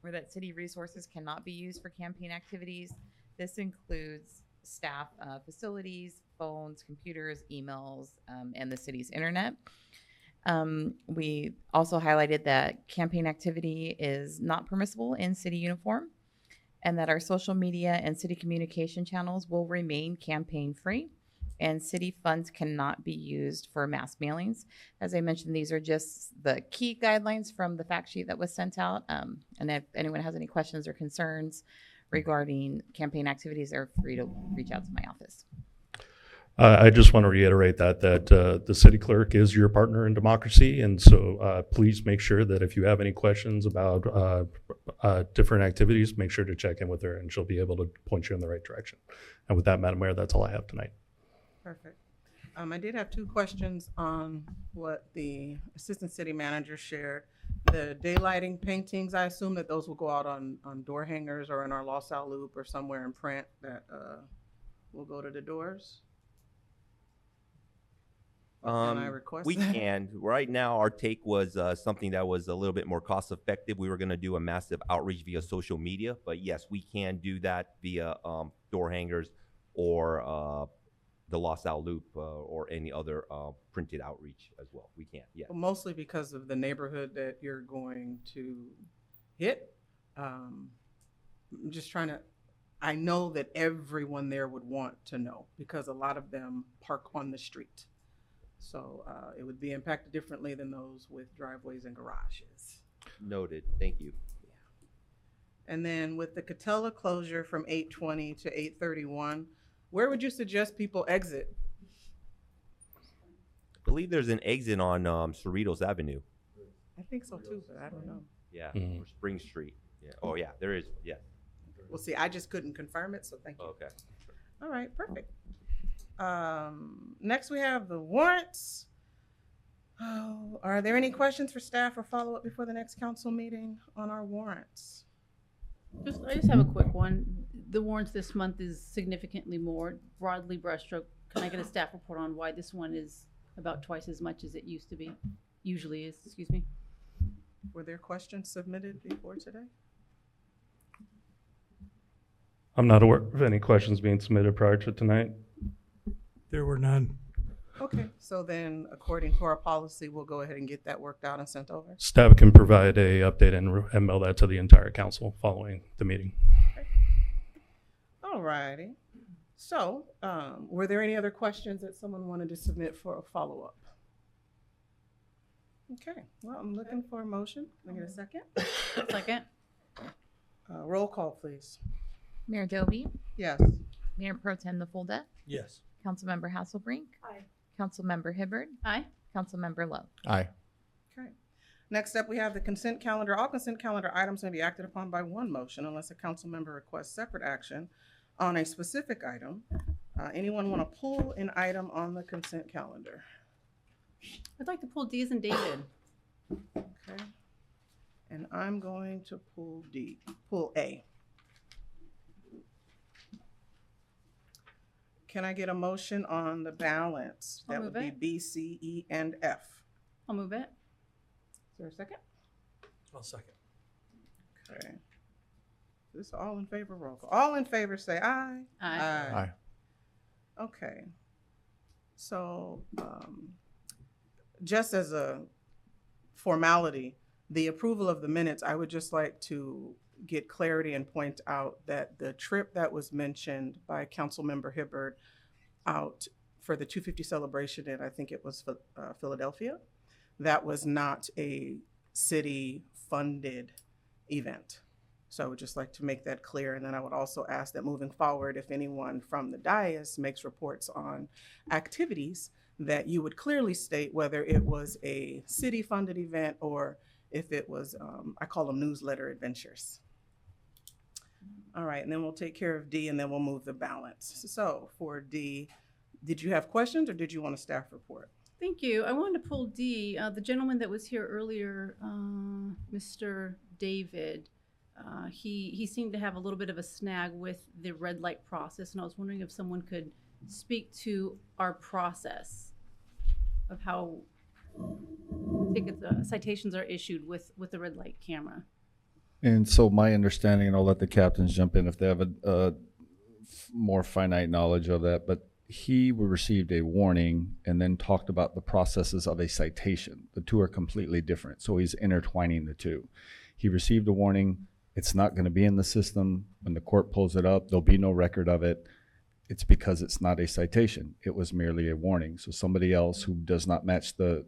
were that city resources cannot be used for campaign activities. This includes staff facilities, phones, computers, emails, and the city's internet. We also highlighted that campaign activity is not permissible in city uniform, and that our social media and city communication channels will remain campaign free, and city funds cannot be used for mass mailings. As I mentioned, these are just the key guidelines from the fact sheet that was sent out. And if anyone has any questions or concerns regarding campaign activities, they're free to reach out to my office. I just want to reiterate that the city clerk is your partner in democracy, and so please make sure that if you have any questions about different activities, make sure to check in with her, and she'll be able to point you in the right direction. And with that, Madam Mayor, that's all I have tonight. Perfect. I did have 2 questions on what the assistant city manager shared. The daylighting paintings, I assume that those will go out on door hangers or in our LosAl loop or somewhere in print that will go to the doors? Can I request We that? can. Right now, our take was something that was a little bit more cost effective. We were going to do a massive outreach via social media, but yes, we can do that via door hangers or the LosAl loop or any other printed outreach as well. We can, yeah. Mostly because of the neighborhood that you're going to hit. I'm just trying to, I know that everyone there would want to know because a lot of them park on the street. So it would be impacted differently than those with driveways and garages. Noted. Thank you. And then with the Katella closure from 8:20 to 8:31, where would you suggest people exit? I believe there's an exit on Cerritos Avenue. I think so too, but I don't know. Yeah, or Spring Street. Yeah. Oh yeah, there is. Yeah. We'll see. I just couldn't confirm it, so thank you. Okay. All right, perfect. Next we have the warrants. Oh, are there any questions for staff or follow-up before the next council meeting on our warrants? I just have a quick one. The warrants this month is significantly more broadly brushstroke. Can I get a staff report on why this one is about twice as much as it usually is, excuse me? Were there questions submitted before today? I'm not aware of any questions being submitted prior to tonight. There were none. Okay, so then according to our policy, we'll go ahead and get that worked out and sent over. Staff can provide a update and mail that to the entire council following the meeting. All righty. So, were there any other questions that someone wanted to submit for a follow-up? Okay, well, I'm looking for a motion. Can I get a second? Second. Roll call, please. Mayor Doby, Yes. Mayor Pro Tem LaFolda, Yes. Councilmember Hasselbrink, Aye. Councilmember Hibbard, Aye. Councilmember Love. Aye. Okay. Next up, we have the consent calendar. All consent calendar items may be acted upon by one motion unless a council member requests separate action on a specific item. Anyone want to pull an item on the consent calendar? I'd like to pull D as in David. Okay. And I'm going to pull A. Can I get a motion on the balance? I'll That move would be it. B, C, E, and F. I'll move it. Is there a second? I'll second. Okay. This all in favor, roll call. All in favor, say aye. Aye. Aye. Okay. So, just as a formality, the approval of the minutes, I would just like to get clarity and point out that the trip that was mentioned by Councilmember Hibbard out for the 250 celebration, and I think it was Philadelphia, that was not a city-funded event. So I would just like to make that clear. And then I would also ask that moving forward, if anyone from the dais makes reports on activities, that you would clearly state whether it was a city-funded event or if it was, I call them newsletter adventures. All right, and then we'll take care of D and then we'll move the balance. So for D, did you have questions or did you want a staff report? Thank you. I wanted to pull D. The gentleman that was here earlier, Mr. David, he seemed to have a little bit of a snag with the red light process, and I was wondering if someone could speak to our process of how tickets, citations are issued with the red light camera. And so my understanding, and I'll let the captains jump in if they have a more finite knowledge of that, but he received a warning and then talked about the processes of a citation. The two are completely different, so he's intertwining the two. He received a warning. It's not going to be in the system. When the court pulls it up, there'll be no record of it. It's because it's not a citation. It was merely a warning. So somebody else who does not match the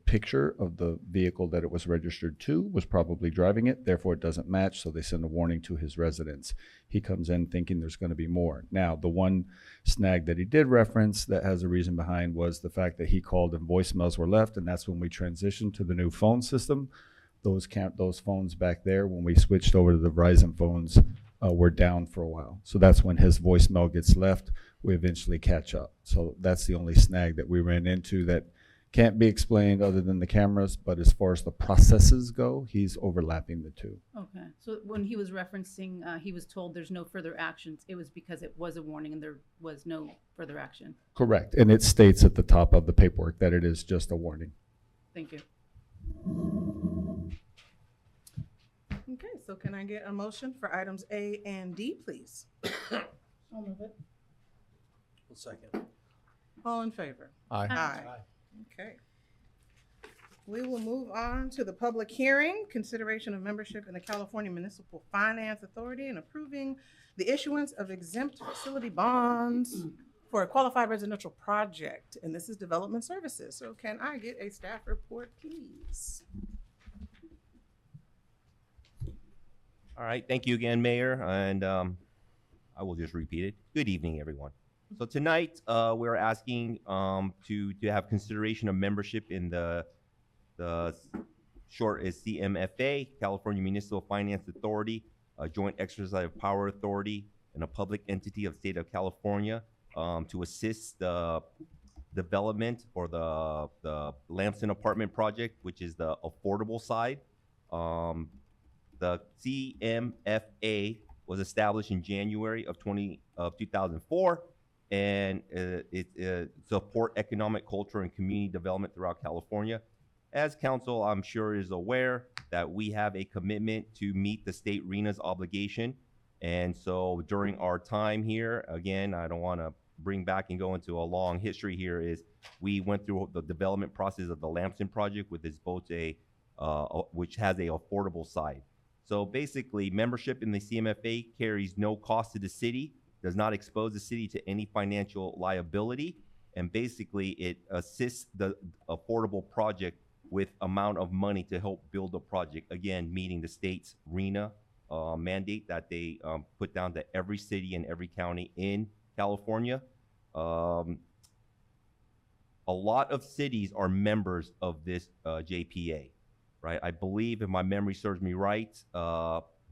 picture of the vehicle that it was registered to was probably driving it. Therefore, it doesn't match. So they send a warning to his residence. He comes in thinking there's going to be more. Now, the one snag that he did reference that has a reason behind was the fact that he called and voicemails were left. And that's when we transitioned to the new phone system. Those phones back there, when we switched over to the Verizon phones, were down for a while. So that's when his voicemail gets left. We eventually catch up. So that's the only snag that we ran into that can't be explained other than the cameras. But as far as the processes go, he's overlapping the two. Okay. So when he was referencing, he was told there's no further actions, it was because it was a warning and there was no further action. Correct. And it states at the top of the paperwork that it is just a warning. Thank you. Okay, so can I get a motion for items A and D, please? I'll move it. One second. All in favor? Aye. Aye. Okay. We will move on to the public hearing, consideration of membership in the California Municipal Finance Authority and approving the issuance of exempt facility bonds for a qualified residential project. And this is development services. So can I get a staff report, please? All right, thank you again, Mayor, and I will just repeat it. Good evening, everyone. So tonight, we're asking to have consideration of membership in the short is CMFA, California Municipal Finance Authority, a joint exercise of power authority, and a public entity of state of California to assist the development or the Lamson apartment project, which is the affordable side. The CMFA was established in January of 2004, and it support economic, culture, and community development throughout California. As council, I'm sure is aware that we have a commitment to meet the state RENA's obligation. And so during our time here, again, I don't want to bring back and go into a long history here, is we went through the development process of the Lamson project with this both which has a affordable side. So basically, membership in the CMFA carries no cost to the city. does not expose the city to any financial liability, and basically it assists the affordable project with amount of money to help build the project. Again, meeting the state's RENA mandate that they put down to every city and every county in California. A lot of cities are members of this JPA, right? I believe, if my memory serves me right,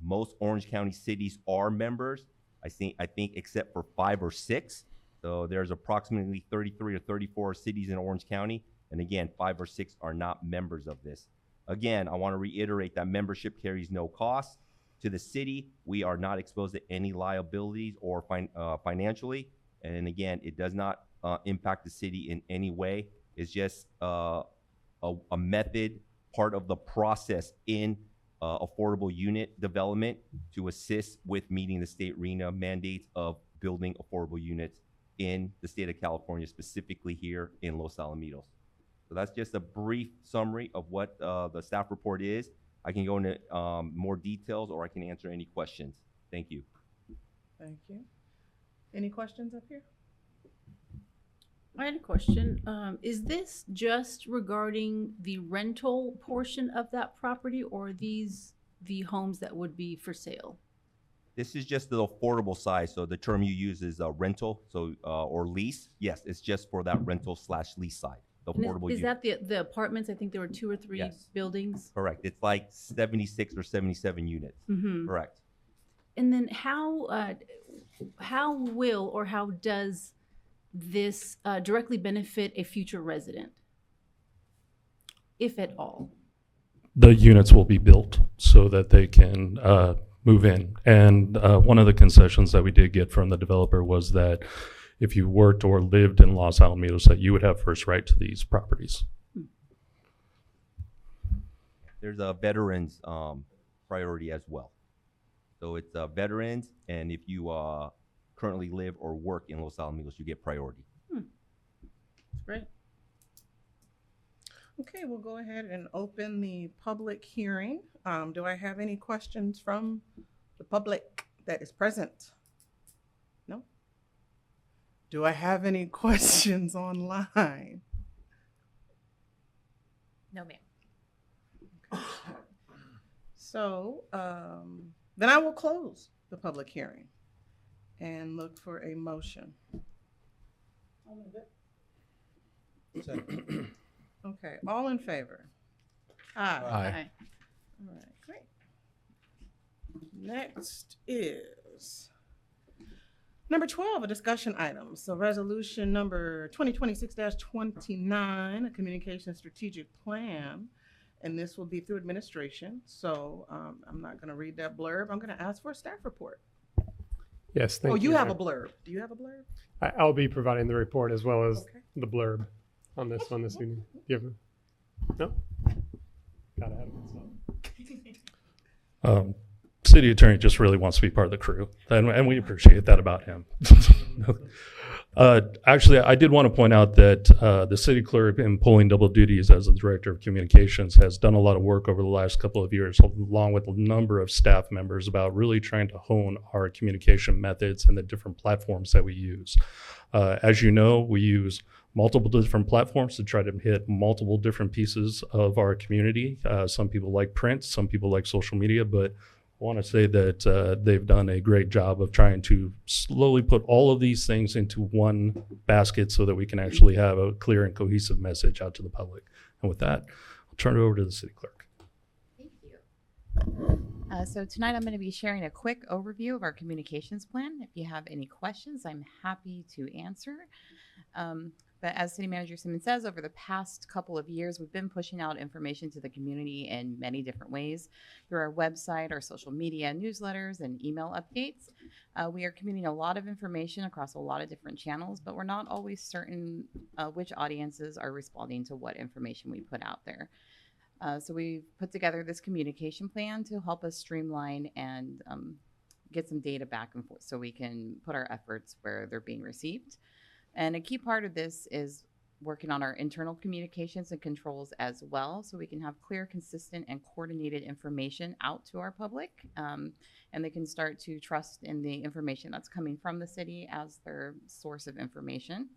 most Orange County cities are members. I think except for 5 or 6. So there's approximately 33 or 34 cities in Orange County. And again, 5 or 6 are not members of this. Again, I want to reiterate that membership carries no cost to the city. We are not exposed to any liabilities or financially. And again, it does not impact the city in any way. It's just a method, part of the process in affordable unit development to assist with meeting the state RENA mandates of building affordable units in the state of California, specifically here in Los Alamitos. So that's just a brief summary of what the staff report is. I can go into more details, or I can answer any questions. Thank you. Thank you. Any questions up here? I had a question. Is this just regarding the rental portion of that property, or are these the homes that would be for sale? This is just the affordable side. So the term you use is rental, so or lease. Yes, it's just for that rental/lease side. The And affordable is unit. that the apartments? I think there were 2 or 3 Yes. buildings. Correct. It's like 76 or 77 units. Mhm. Correct. And then how will or how does this directly benefit a future resident, if at all? The units will be built so that they can move in. And one of the concessions that we did get from the developer was that if you worked or lived in Los Alamitos, that you would have first right to these properties. There's a veterans priority as well. So it's veterans, and if you currently live or work in Los Alamitos, you get priority. That's great. Okay, we'll go ahead and open the public hearing. Do I have any questions from the public that is present? No? Do I have any questions online? No, ma'am. So then I will close the public hearing and look for a motion. Okay, all in favor? Aye. Aye. All right, great. Next is number 12, a discussion item. So resolution number 2026-29, a communication strategic plan. And this will be through administration. So I'm not going to read that blurb. I'm going to ask for a staff report. Yes, thank you. Oh, you have a blurb. Do you have a blurb? I'll be providing the report as well as Okay. the blurb on this one this evening. Do you have a, no? Gotta have it. City attorney just really wants to be part of the crew, and we appreciate that about him. Actually, I did want to point out that the city clerk, in pulling double duties as the director of communications, has done a lot of work over the last couple of years, along with a number of staff members, about really trying to hone our communication methods and the different platforms that we use. As you know, we use multiple different platforms to try to hit multiple different pieces of our community. Some people like print, some people like social media, but I want to say that they've done a great job of trying to slowly put all of these things into one basket so that we can actually have a clear and cohesive message out to the public. And with that, I'll turn it over to the city clerk. Thank you. So tonight I'm going to be sharing a quick overview of our communications plan. If you have any questions, I'm happy to answer. But as City Manager Simmons says, over the past couple of years, we've been pushing out information to the community in many different ways through our website, our social media, newsletters, and email updates. We are communicating a lot of information across a lot of different channels, but we're not always certain which audiences are responding to what information we put out there. So we've put together this communication plan to help us streamline and get some data back and forth so we can put our efforts where they're being received. And a key part of this is working on our internal communications and controls as well, so we can have clear, consistent, and coordinated information out to our public, and they can start to trust in the information that's coming from the city as their source of information.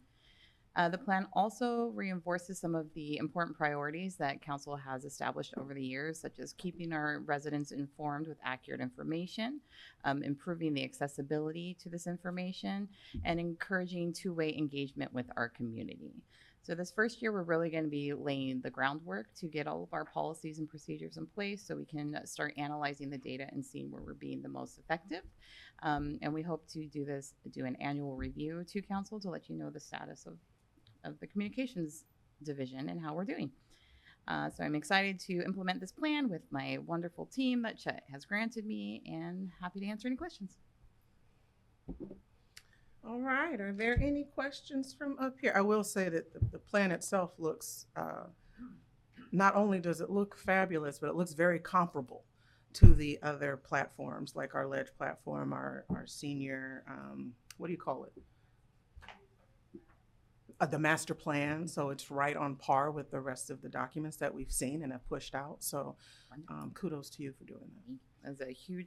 The plan also reinforces some of the important priorities that council has established over the years, such as keeping our residents informed with accurate information, improving the accessibility to this information, and encouraging two-way engagement with our community. So this first year, we're really going to be laying the groundwork to get all of our policies and procedures in place so we can start analyzing the data and seeing where we're being the most effective. And we hope to do an annual review to council to let you know the status of the communications division and how we're doing. So I'm excited to implement this plan with my wonderful team that Chet has granted me, and happy to answer any questions. All right, are there any questions from up here? I will say that the plan itself looks, not only does it look fabulous, but it looks very comparable to the other platforms, like our Ledge platform, our senior, what do you call it? The master plan, so it's right on par with the rest of the documents that we've seen and have pushed out. So kudos to you for doing that. That's a huge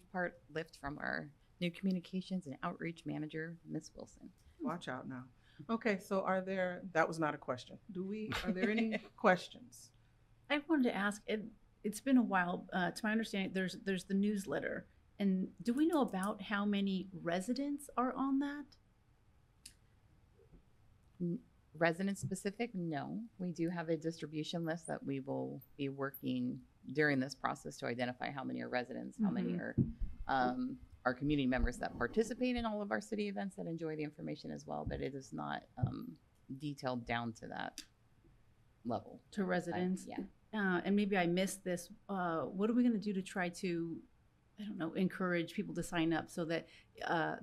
lift from our new communications and outreach manager, Ms. Wilson. Watch out now. Okay, so that was not a question. Are there any questions? I wanted to ask, it's been a while, to my understanding, there's the newsletter. And do we know about how many residents are on that? Resident specific, no. We do have a distribution list that we will be working during this process to identify how many are residents, how many are our community members that participate in all of our city events that enjoy the information as well, but it is not detailed down to that level. To residents? Yeah. And maybe I missed this. What are we going to do to try to, I don't know, encourage people to sign up so that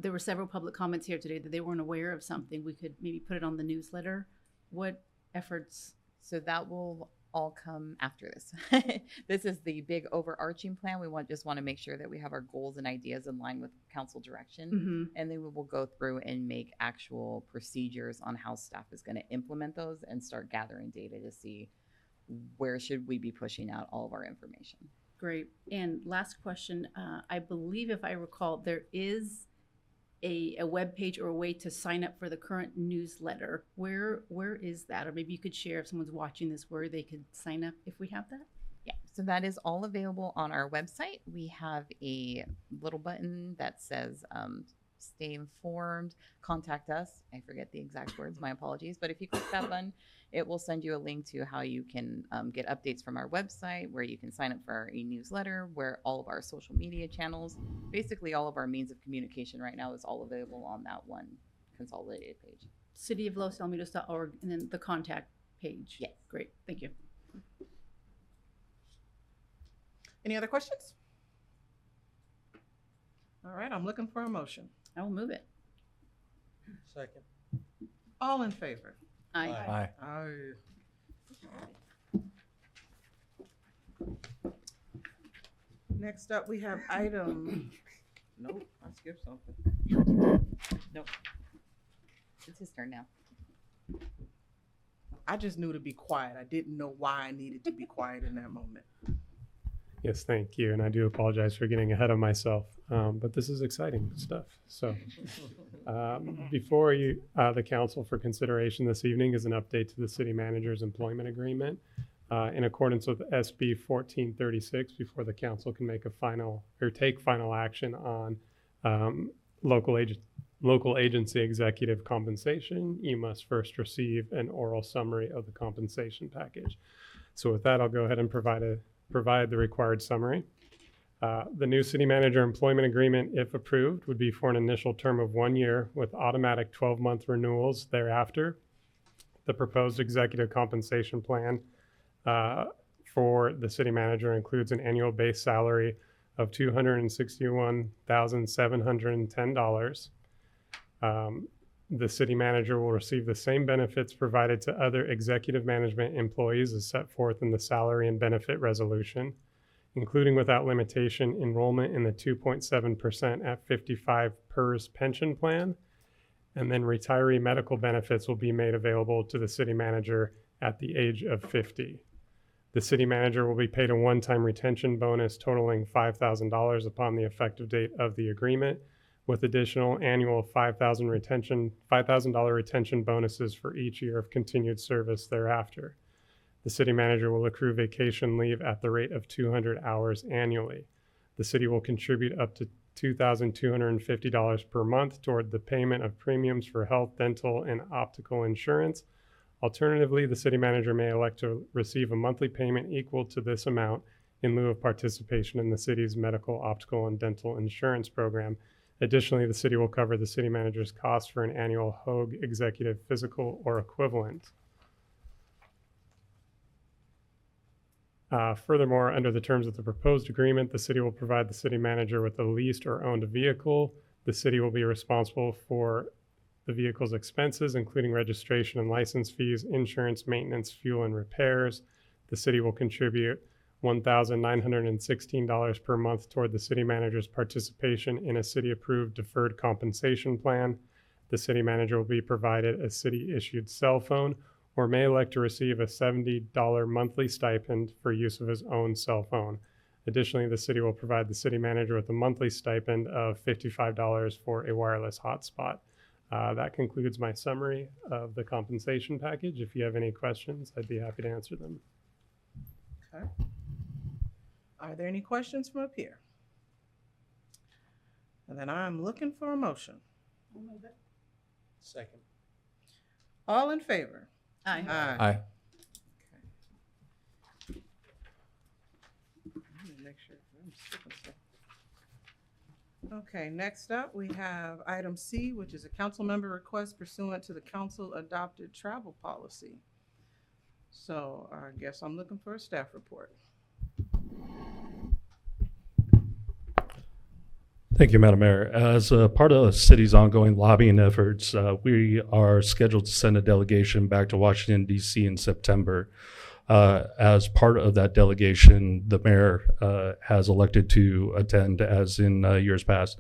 there were several public comments here today that they weren't aware of something. We could maybe put it on the newsletter. What efforts? So that will all come after this. This is the big overarching plan. We just want to make sure that we have our goals and ideas in line with council direction. And then we will go through and make actual procedures on how staff is going to implement those and start gathering data to see where should we be pushing out all of our information. Great. And last question, I believe if I recall, there is a web page or a way to sign up for the current newsletter. Where is that? Or maybe you could share if someone's watching this where they could sign up if we have that? Yeah, so that is all available on our website. We have a little button that says stay informed, contact us. I forget the exact words, my apologies. But if you click that button, it will send you a link to how you can get updates from our website, where you can sign up for our e-newsletter, where all of our social media channels, basically all of our means of communication right now is all available on that one consolidated page. cityoflosalamitos.org, and then the contact page. Yes. Great, thank you. Any other questions? All right, I'm looking for a motion. I will move it. Second. All in favor? Aye. Aye. Aye. Next up, we have item, nope, I skipped something. Nope. It's his turn now. I just knew to be quiet. I didn't know why I needed to be quiet in that moment. Yes, thank you. And I do apologize for getting ahead of myself, but this is exciting stuff. So before you, the council for consideration this evening is an update to the city manager's employment agreement. In accordance with SB 1436, before the council can make a final or take final action on local agency executive compensation, you must first receive an oral summary of the compensation package. So with that, I'll go ahead and provide the required summary. The new city manager employment agreement, if approved, would be for an initial term of 1 year with automatic 12-month renewals thereafter. The proposed executive compensation plan for the city manager includes an annual base salary of $261,710. The city manager will receive the same benefits provided to other executive management employees as set forth in the salary and benefit resolution, including without limitation enrollment in the 2.7% at 55 PERS pension plan And then retiree medical benefits will be made available to the city manager at the age of 50. The city manager will be paid a one-time retention bonus totaling $5,000 upon the effective date of the agreement, with additional annual $5,000 retention bonuses for each year of continued service thereafter. The city manager will accrue vacation leave at the rate of 200 hours annually. The city will contribute up to $2,250 per month toward the payment of premiums for health, dental, and optical insurance. Alternatively, the city manager may elect to receive a monthly payment equal to this amount in lieu of participation in the city's medical, optical, and dental insurance program. Additionally, the city will cover the city manager's costs for an annual Hoag executive physical or equivalent. Furthermore, under the terms of the proposed agreement, the city will provide the city manager with a leased or owned vehicle. The city will be responsible for the vehicle's expenses, including registration and license fees, insurance, maintenance, fuel, and repairs. The city will contribute $1,916 per month toward the city manager's participation in a city-approved deferred compensation plan. The city manager will be provided a city-issued cell phone or may elect to receive a $70 monthly stipend for use of his own cell phone. Additionally, the city will provide the city manager with a monthly stipend of $55 for a wireless hotspot. That concludes my summary of the compensation package. If you have any questions, I'd be happy to answer them. Okay. Are there any questions from up here? And then I'm looking for a motion. Second. All in favor? Aye. Aye. Make sure I'm skipping stuff. Okay, next up, we have item C, which is a council member request pursuant to the council adopted travel policy. So I guess I'm looking for a staff report. Thank you, Madam Mayor. As a part of the city's ongoing lobbying efforts, we are scheduled to send a delegation back to Washington, D.C. in September. As part of that delegation, the mayor has elected to attend, as in years past.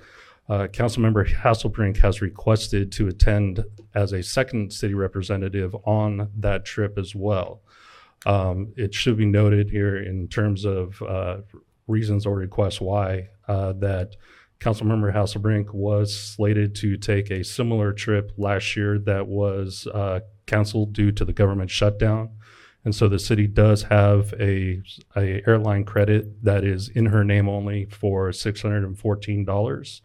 Councilmember Hasselbrink has requested to attend as a second city representative on that trip as well. It should be noted here in terms of reasons or requests why that Councilmember Hasselbrink was slated to take a similar trip last year that was canceled due to the government shutdown. And so the city does have a airline credit that is in her name only for $614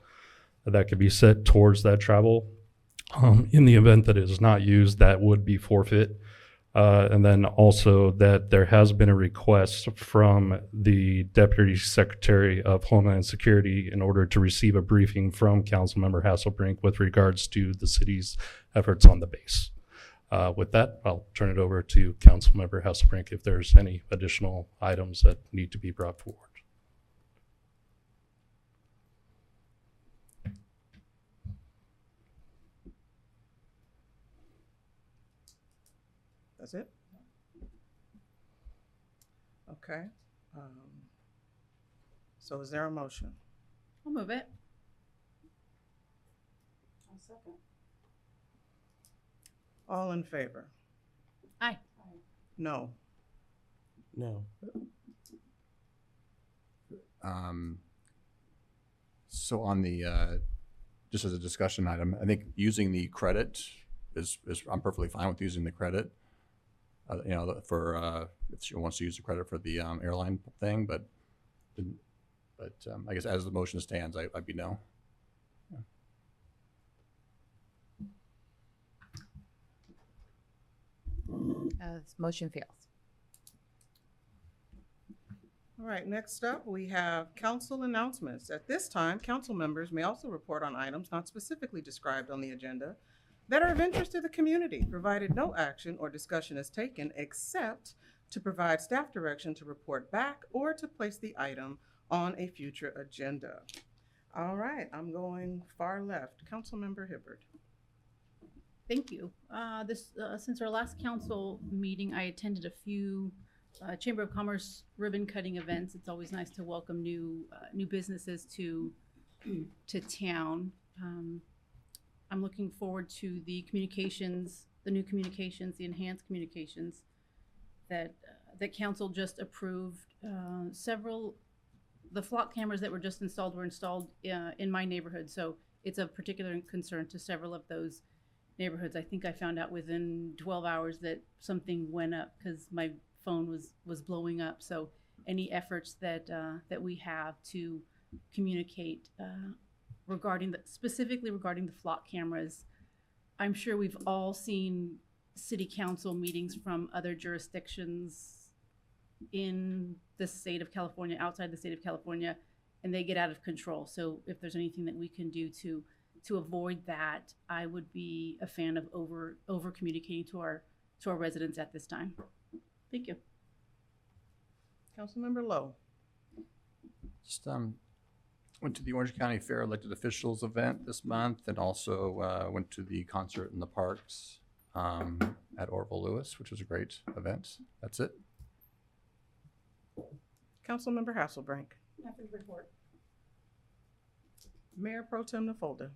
that could be set towards that travel. In the event that it is not used, that would be forfeit. And then also that there has been a request from the Deputy Secretary of Homeland Security in order to receive a briefing from Councilmember Hasselbrink with regards to the city's efforts on the base. With that, I'll turn it over to Councilmember Hasselbrink if there's any additional items that need to be brought forward. That's it? Okay. So is there a motion? I'll move it. I'll second. All in favor? Aye. No. No. So on the, just as a discussion item, I think using the credit is I'm perfectly fine with using the credit. You know, for if she wants to use the credit for the airline thing, but I guess as the motion stands, I'd be no. This motion fails. All right, next up, we have council announcements. At this time, council members may also report on items not specifically described on the agenda that are of interest to the community, provided no action or discussion is taken except to provide staff direction to report back or to place the item on a future agenda. All right, I'm going far left. Councilmember Hibbard. Thank you. Since our last council meeting, I attended a few Chamber of Commerce ribbon cutting events. It's always nice to welcome new businesses to town. I'm I'm looking forward to the communications, the new communications, the enhanced communications that that council just approved. The flock cameras that were just installed were installed in my neighborhood, so it's of particular concern to several of those neighborhoods. I think I found out within 12 hours that something went up because my phone was blowing up. So any efforts that that we have to communicate specifically regarding the flock cameras, I'm sure we've all seen city council meetings from other jurisdictions in the state of California, outside the state of California, and they get out of control. So if there's anything that we can do to avoid that, I would be a fan of over communicating to our residents at this time. Thank you. Councilmember Lowe. Just went to the Orange County Fair elected officials event this month, and also went to the concert in the parks at Orville Lewis, which was a great event. That's it. Councilmember Hasselbrink. Nothing to report. Mayor Pro Tem Nafolda.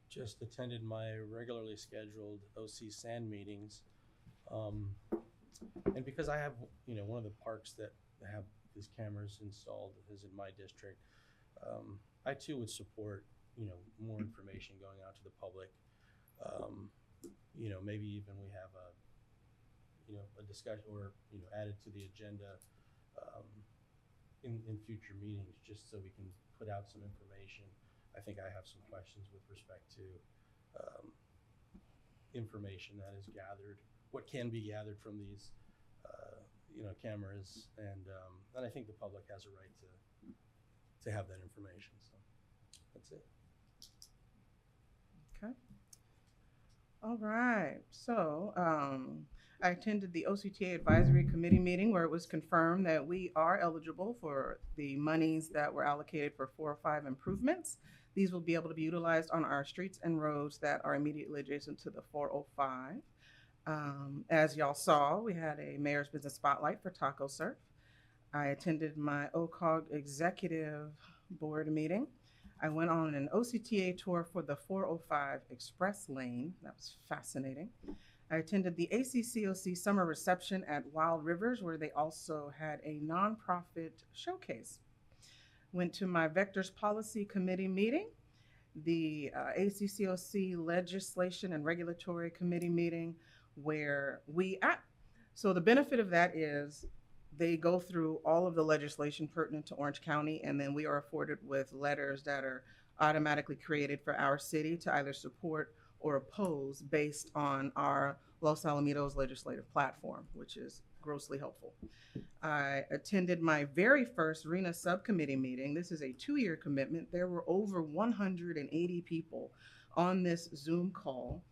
Just attended my regularly scheduled OC SAN meetings. And because I have, one of the parks that have these cameras installed is in my district, I too would support, more information going out to the public. Maybe even we have a discussion or, added to the agenda in future meetings, just so we can put out some information. I think I have some questions with respect to information that is gathered, what can be gathered from these, cameras, and I think the public has a right to have that information. So that's it. Okay. All right. So I attended the OCTA Advisory Committee meeting where it was confirmed that we are eligible for the monies that were allocated for 405 improvements. These will be able to be utilized on our streets and roads that are immediately adjacent to the 405. As y'all saw, we had a Mayor's Business Spotlight for Taco Surf. I attended my OCOG Executive Board meeting. I went on an OCTA tour for the 405 Express Lane. That was fascinating. I attended the ACCOC Summer Reception at Wild Rivers, where they also had a nonprofit showcase. Went to my Vectors Policy Committee meeting, the ACCOC Legislation and Regulatory Committee meeting, where so the benefit of that is they go through all of the legislation pertinent to Orange County, and then we are afforded with letters that are automatically created for our city to either support or oppose based on our Los Alamitos legislative platform, which is grossly helpful. I attended my very first RENA subcommittee meeting. This is a 2-year commitment. There were over 180 people on this Zoom call.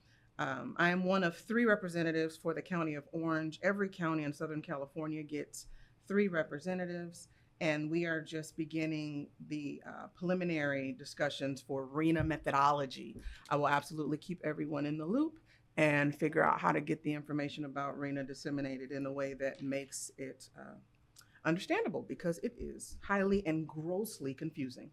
I am one of 3 representatives for the County of Orange. Every county in Southern California gets 3 representatives, and we are just beginning the preliminary discussions for RENA methodology. I will absolutely keep everyone in the loop and figure out how to get the information about RENA disseminated in a way that makes it understandable, because it is highly and grossly confusing.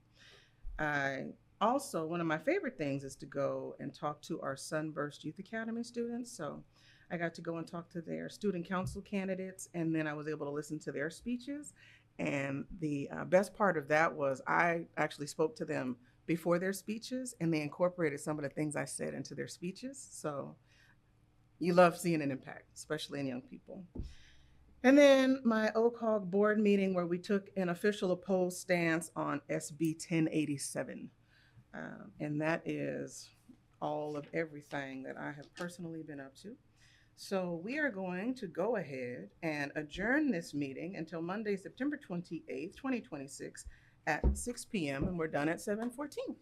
Also, one of my favorite things is to go and talk to our Sunburst Youth Academy students. So I got to go and talk to their student council candidates, and then I was able to listen to their speeches. And the best part of that was I actually spoke to them before their speeches, and they incorporated some of the things I said into their speeches. So you love seeing an impact, especially in young people. And then my OCOG board meeting, where we took an official opposed stance on SB 1087. And that is all of everything that I have personally been up to. So we are going to go ahead and adjourn this meeting until Monday, September 28th, 2026 at 6 p.m. and we're done at 7:14.